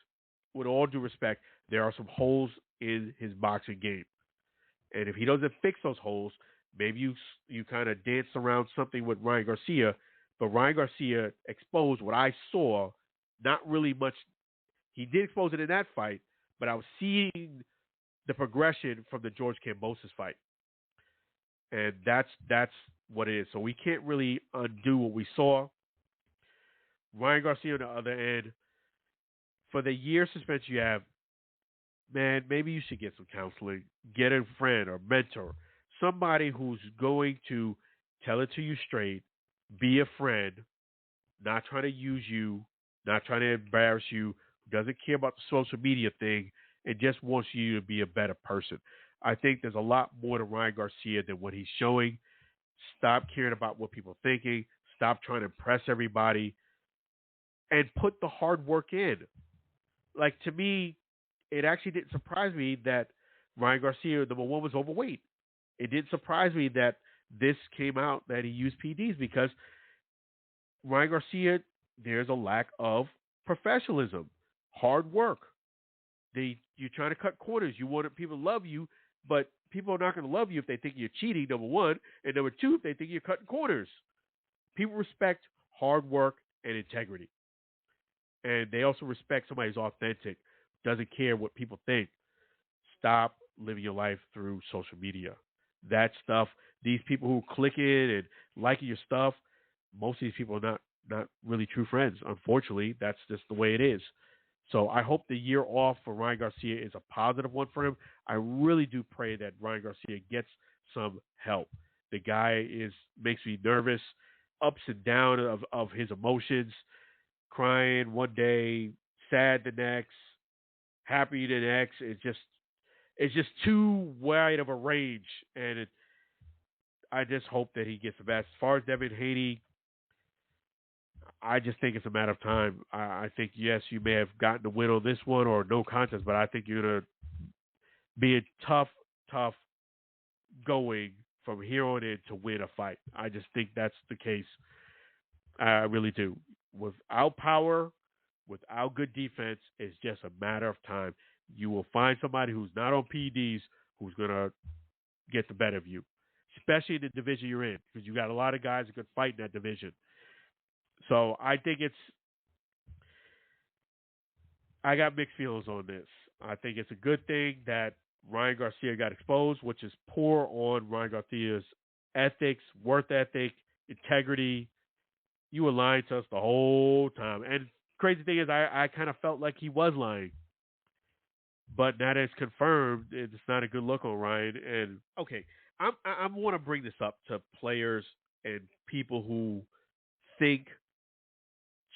there are some holes in his boxing game. And if he doesn't fix those holes, maybe you kind of dance around something with Ryan Garcia. But Ryan Garcia exposed what I saw, not really much. He did expose it in that fight, but I was seeing the progression from the George Kambosos fight. And that's what it is. So we can't really undo what we saw. Ryan Garcia on the other end, for the year suspension you have, man, maybe you should get some counseling. Get a friend or mentor, somebody who's going to tell it to you straight, be a friend, not trying to use you, not trying to embarrass you, who doesn't care about the social media thing, and just wants you to be a better person. I think there's a lot more to Ryan Garcia than what he's showing. Stop caring about what people are thinking. Stop trying to impress everybody. And put the hard work in. Like, to me, it actually didn't surprise me that Ryan Garcia, number one, was overweight. It didn't surprise me that this came out that he used PDs, because Ryan Garcia, there's a lack of professionalism, hard work. You're trying to cut corners. You want people to love you, but people are not going to love you if they think you're cheating, number one, and number two, if they think you're cutting corners. People respect hard work and integrity. And they also respect somebody who's authentic, doesn't care what people think. Stop living your life through social media. That stuff, these people who click it and liking your stuff, most of these people are not really true friends. Unfortunately, that's just the way it is. So I hope the year off for Ryan Garcia is a positive one for him. I really do pray that Ryan Garcia gets some help. The guy makes me nervous, ups and downs of his emotions. Crying one day, sad the next, happy the next. It's just too wide of a range, and I just hope that he gets the best. As far as Devin Haney, I just think it's a matter of time. I think, yes, you may have gotten the win on this one or no contest, but I think you're going to be a tough going from here on in to win a fight. I just think that's the case. I really do. Without power, without good defense, it's just a matter of time. You will find somebody who's not on PEDs who's going to get the better of you, especially in the division you're in, because you got a lot of guys that could fight in that division. So I think I got mixed feelings on this. I think it's a good thing that Ryan Garcia got exposed, which is poor on Ryan Garcia's ethics, work ethic, integrity. You were lying to us the whole time. And crazy thing is, I kind of felt like he was lying. But now that it's confirmed, it's not a good look on Ryan. And, okay, I want to bring this up to players and people who think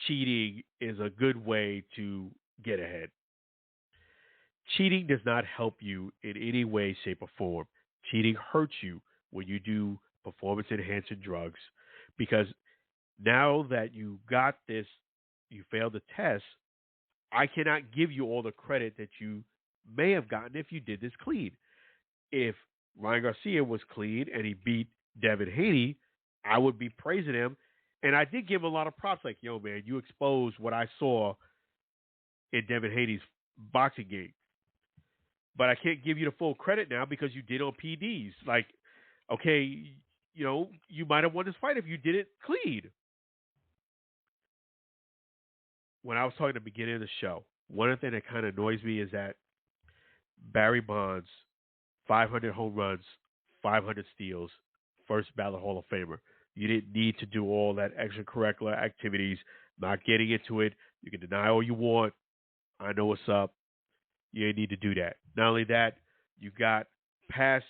cheating is a good way to get ahead. Cheating does not help you in any way, shape, or form. Cheating hurts you when you do performance-enhancing drugs, because now that you got this, you failed the test, I cannot give you all the credit that you may have gotten if you did this clean. If Ryan Garcia was clean and he beat Devin Haney, I would be praising him. And I did give him a lot of props, like, yo, man, you exposed what I saw in Devin Haney's boxing game. But I can't give you the full credit now because you did on PDs. Like, okay, you might have won this fight if you did it clean. When I was talking at the beginning of the show, one of the things that kind of annoys me is that Barry Bonds, 500 home runs, 500 steals, first ballot Hall of Famer. You didn't need to do all that extracurricular activities, not getting into it. You can deny all you want. I know what's up. You didn't need to do that. Not only that, you got past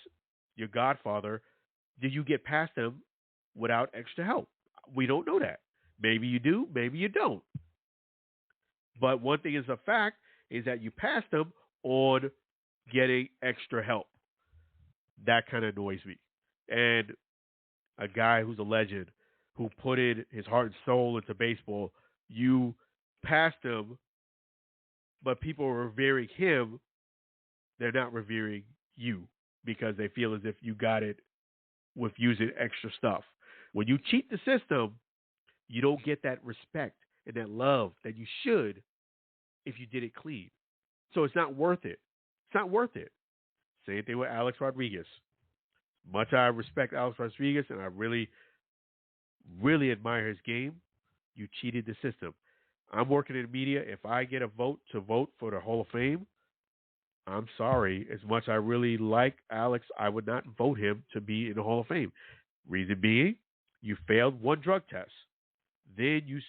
your godfather. Did you get past him without extra help? We don't know that. Maybe you do, maybe you don't. But one thing is a fact is that you passed him on getting extra help. That kind of annoys me. And a guy who's a legend, who put in his heart and soul into baseball, you passed him, but people are revering him. They're not revering you because they feel as if you got it with using extra stuff. When you cheat the system, you don't get that respect and that love that you should if you did it clean. So it's not worth it. It's not worth it. Same thing with Alex Rodriguez. Much I respect Alex Rodriguez, and I really, really admire his game, you cheated the system. I'm working in the media. If I get a vote for the Hall of Fame, I'm sorry. As much I really like Alex, I would not vote him to be in the Hall of Fame. Reason being, you failed one drug test. Then you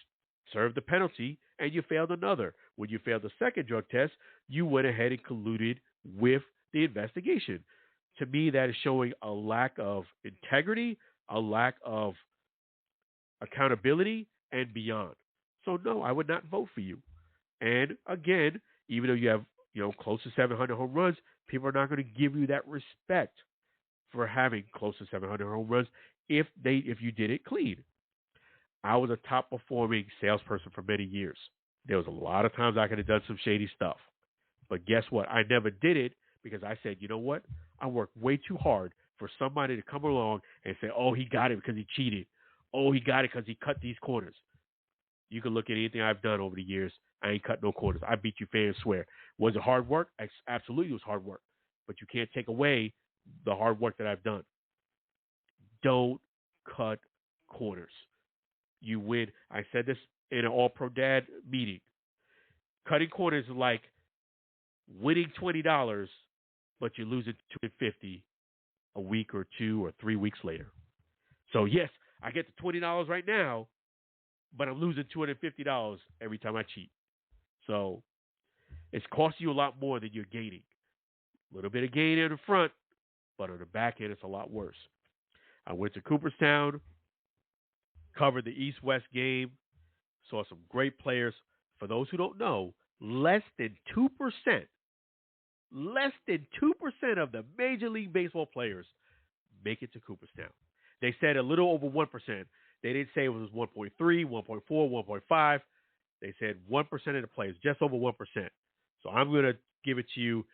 served the penalty, and you failed another. When you failed the second drug test, you went ahead and colluded with the investigation. To me, that is showing a lack of integrity, a lack of accountability, and beyond. So, no, I would not vote for you. And again, even though you have close to 700 home runs, people are not going to give you that respect for having close to 700 home runs if you did it clean. I was a top performing salesperson for many years. There was a lot of times I could have done some shady stuff. But guess what? I never did it because I said, you know what? I worked way too hard for somebody to come along and say, oh, he got it because he cheated. Oh, he got it because he cut these corners. You can look at anything I've done over the years. I ain't cut no corners. I beat you fair and square. Was it hard work? Absolutely, it was hard work. But you can't take away the hard work that I've done. Don't cut corners. You win. I said this in an All-Pro Dad meeting. Cutting corners is like winning $20, but you're losing $250 a week or 2 or 3 weeks later. So, yes, I get the $20 right now, but I'm losing $250 every time I cheat. So it's costing you a lot more than you're gaining. A little bit of gain in the front, but on the back end, it's a lot worse. I went to Cooperstown, covered the East-West game, saw some great players. For those who don't know, less than 2% of the Major League Baseball players make it to Cooperstown. They said a little over 1%. They didn't say it was 1.3, 1.4, 1.5. They said 1% of the players, just over 1%. So I'm going to give it to you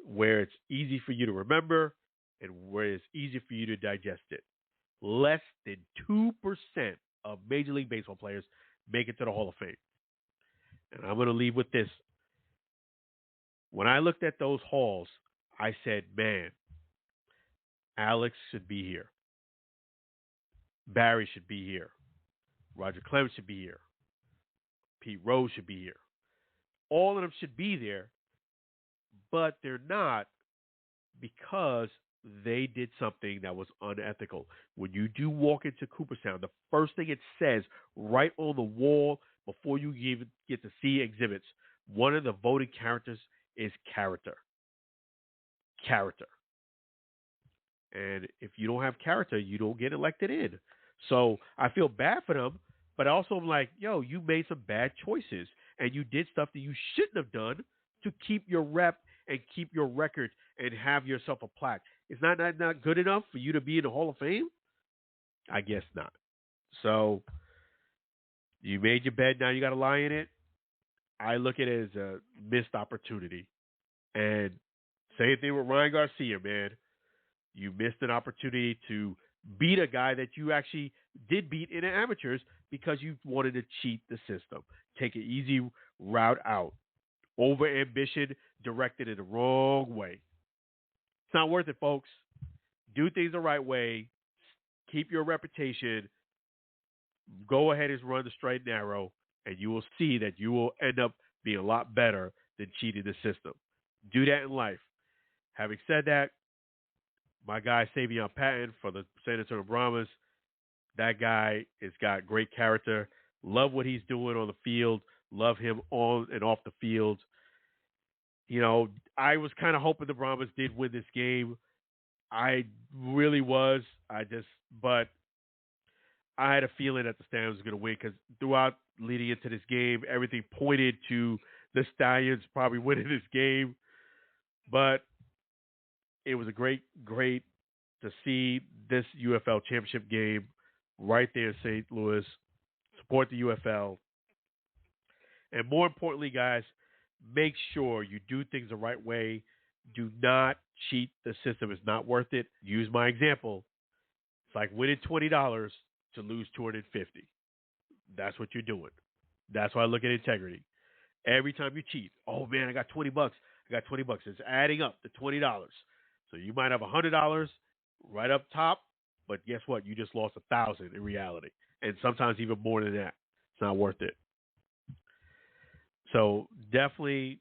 where it's easy for you to remember and where it's easy for you to digest it. Less than 2% of Major League Baseball players make it to the Hall of Fame. And I'm going to leave with this. When I looked at those halls, I said, man, Alex should be here. Barry should be here. Roger Clemens should be here. Pete Rose should be here. All of them should be there, but they're not because they did something that was unethical. When you do walk into Cooperstown, the first thing it says right on the wall before you even get to see exhibits, one of the voting characters is character. Character. And if you don't have character, you don't get elected in. So I feel bad for them, but also I'm like, yo, you made some bad choices and you did stuff that you shouldn't have done to keep your rep and keep your record and have yourself a plaque. Is not good enough for you to be in the Hall of Fame? I guess not. So you made your bed, now you got to lie in it. I look at it as a missed opportunity. And same thing with Ryan Garcia, man. You missed an opportunity to beat a guy that you actually did beat in the amateurs because you wanted to cheat the system. Take an easy route out. Over ambition directed in the wrong way. It's not worth it, folks. Do things the right way. Keep your reputation. Go ahead and run the straight and narrow, and you will see that you will end up being a lot better than cheating the system. Do that in life. Having said that, my guy Savion Patton for the San Antonio Brahmas, that guy has got great character. Love what he's doing on the field. Love him on and off the field. You know, I was kind of hoping the Brahmas did win this game. I really was. But I had a feeling that the Stallions was going to win because throughout leading into this game, everything pointed to the Stallions probably winning this game. But it was a great to see this UFL Championship game right there in St. Louis. Support the UFL. And more importantly, guys, make sure you do things the right way. Do not cheat the system. It's not worth it. Use my example. It's like winning $20 to lose $250. That's what you're doing. That's why I look at integrity. every time you cheat. Oh man, I got $20. I got $20. It's adding up to $20. So you might have $100 right up top, but guess what? You just lost $1,000 in reality, and sometimes even more than that. It's not worth it. So definitely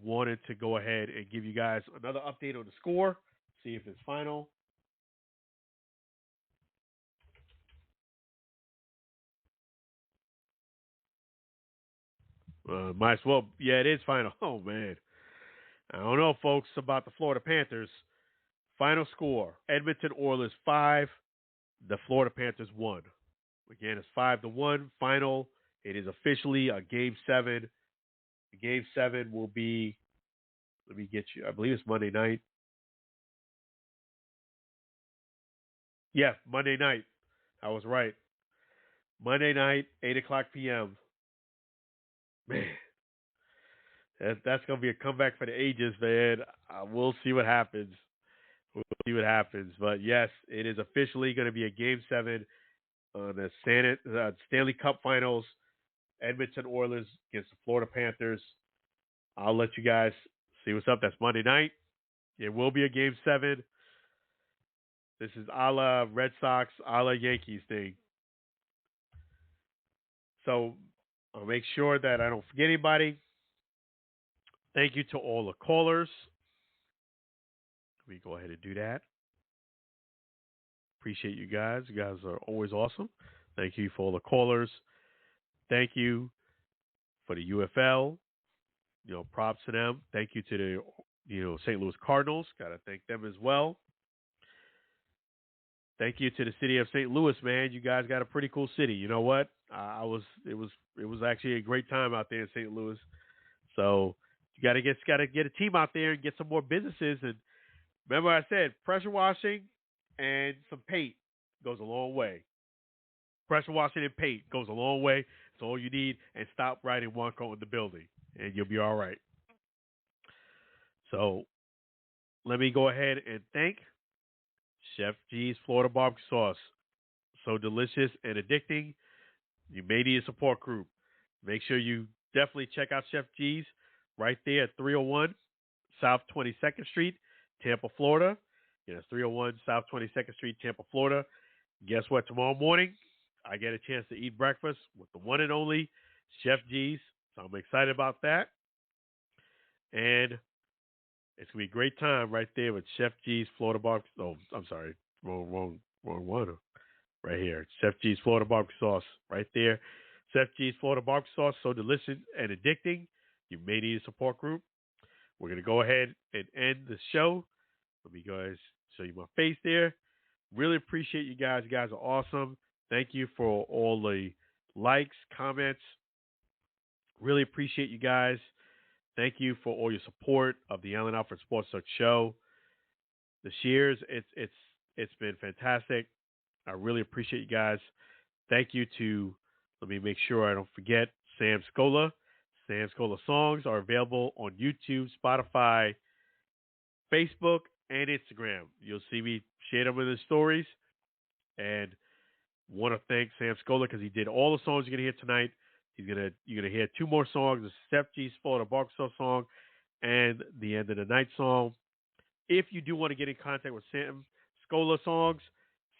wanted to go ahead and give you guys another update on the score, see if it's final. Might as well. Yeah, it is final. Oh, man. I don't know, folks, about the Florida Panthers. Final score, Edmonton Oilers 5, the Florida Panthers 1. Again, it's 5-1. Final, it is officially a Game 7. Game 7 will be, let me get you, I believe it's Monday night. Yeah, Monday night. I was right. Monday night, 8 o'clock p.m. Man, that's going to be a comeback for the ages, man. We'll see what happens. But, yes, it is officially going to be a Game 7 on the Stanley Cup Finals. Edmonton Oilers against the Florida Panthers. I'll let you guys see what's up. That's Monday night. It will be a Game 7. This is a la Red Sox, a la Yankees thing. So I'll make sure that I don't forget anybody. Thank you to all the callers. Let me go ahead and do that. Appreciate you guys. You guys are always awesome. Thank you for all the callers. Thank you for the UFL. Props to them. Thank you to the, St. Louis Cardinals. Got to thank them as well. Thank you to the city of St. Louis, man. You guys got a pretty cool city. You know what? It was actually a great time out there in St. Louis. So you got to get a team out there and get some more businesses. And remember, I said pressure washing and some paint goes a long way. Pressure washing and paint goes a long way. It's all you need. And stop writing Wonko in the building, and you'll be all right. So let me go ahead and thank Chef G's Florida Barbecue Sauce. So delicious and addicting. You may need a support group. Make sure you definitely check out Chef G's right there at 301 South 22nd Street, Tampa, Florida. 301 South 22nd Street, Tampa, Florida. Guess what? Tomorrow morning, I get a chance to eat breakfast with the one and only Chef G's. So I'm excited about that. And it's going to be a great time right there with Chef G's Florida Barbecue. Oh, I'm sorry. Wrong one. Right here. Chef G's Florida Barbecue Sauce right there. Chef G's Florida Barbecue Sauce, so delicious and addicting. You may need a support group. We're going to go ahead and end the show. Let me go ahead and show you my face there. Really appreciate you guys. You guys are awesome. Thank you for all the likes, comments. Really appreciate you guys. Thank you for all your support of the Allen Alfred Sports Talk show. This year's it's been fantastic. I really appreciate you guys. Thank you to, let me make sure I don't forget, Sam Scola. Sam Scola songs are available on YouTube, Spotify, Facebook, and Instagram. You'll see me share them in the stories. And want to thank Sam Scola because he did all the songs you're going to hear tonight. You're gonna hear two more songs: the Chef G's Florida Barbecue Sauce song and the End of the Night song. If you do want to get in contact with Sam Scola songs,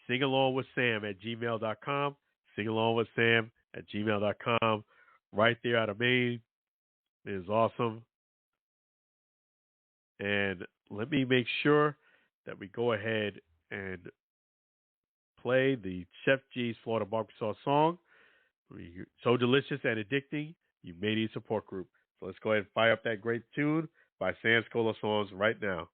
sing along with Sam at gmail.com. Sing along with Sam at gmail.com. Right there out of Maine. It is awesome. And let me make sure that we go ahead and play the Chef G's Florida Barbecue Sauce song. So delicious and addicting, you may need a support group. So let's go ahead and fire up that great tune by Sam Scola Songs right now.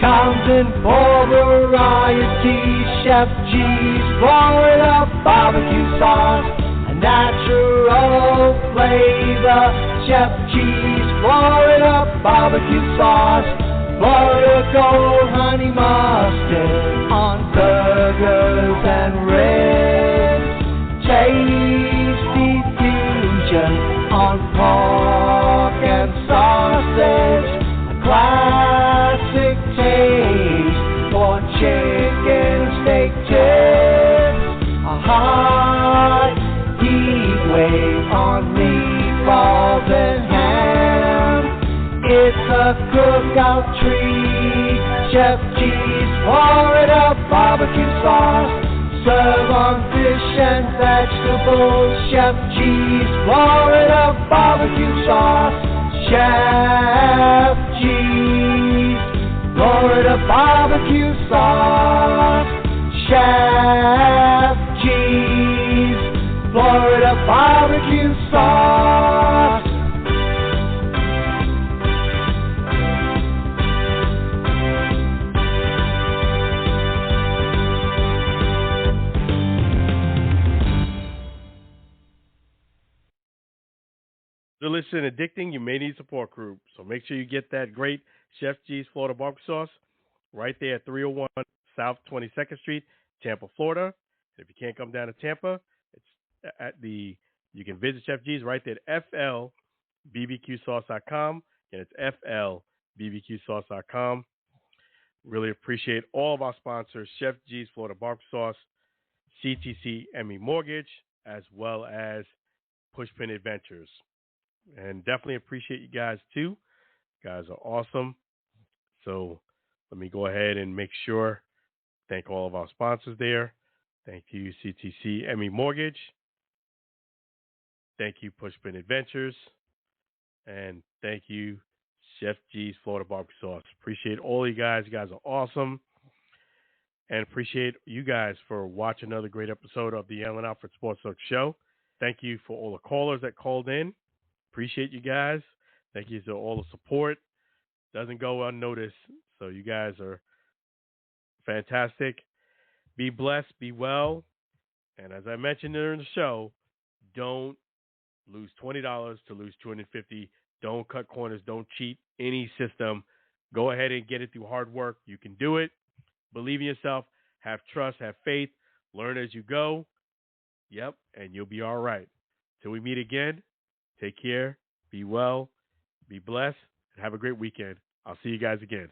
Counting for variety, Chef G's Florida Barbecue Sauce. Natural flavor, Chef G's Florida Barbecue Sauce, Florida Gold Honey Mustard on burgers and ribs, tasty fusion on pork and sausage, classic meatballs and ham. It's a cookout treat. Chef G's Florida barbecue sauce. Serve on fish and vegetables. Chef G's Florida barbecue sauce. Chef G's Florida barbecue sauce. Chef G's Florida barbecue sauce. Delicious and addicting, you may need support group. So make sure you get that great Chef G's Florida barbecue sauce right there at 301 South 22nd Street, Tampa, Florida. If you can't come down to Tampa, it's at you can visit Chef G's right there at flbbqsauce.com, and it's flbbqsauce.com. Really appreciate all of our sponsors, Chef G's Florida barbecue sauce, CTC ME Mortgage, as well as Pushpin Adventures. And definitely appreciate you guys too. You guys are awesome. So let me go ahead and make sure. Thank all of our sponsors there. Thank you, CTC ME Mortgage. Thank you, Pushpin Adventures. And thank you, Chef G's Florida barbecue sauce. Appreciate all you guys. You guys are awesome. And appreciate you guys for watching another great episode of the Allen Alfred Sports Talk Show. Thank you for all the callers that called in. Appreciate you guys. Thank you for all the support. Doesn't go unnoticed. So you guys are fantastic. Be blessed. Be well. And as I mentioned during the show, don't lose $20 to lose $250. Don't cut corners. Don't cheat any system. Go ahead and get it through hard work. You can do it. Believe in yourself. Have trust. Have faith. Learn as you go. Yep. And you'll be all right. Till we meet again. Take care, be well, be blessed, and have a great weekend. I'll see you guys again.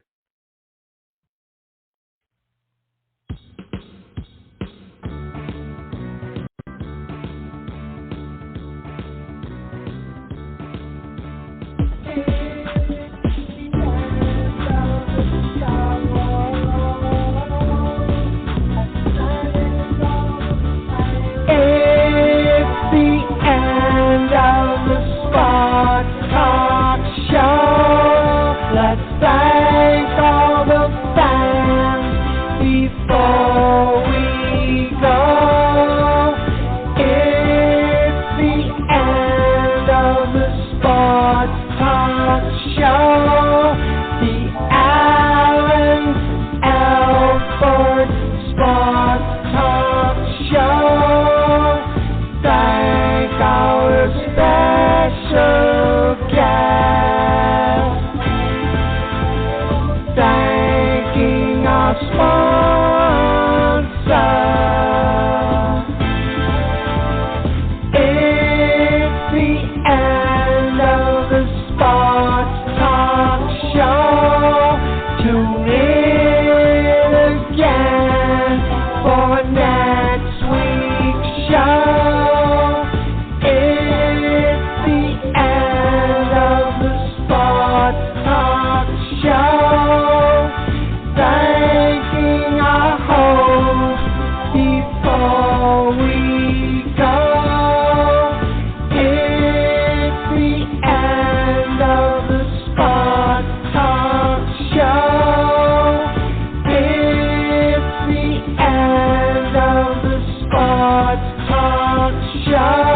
Show.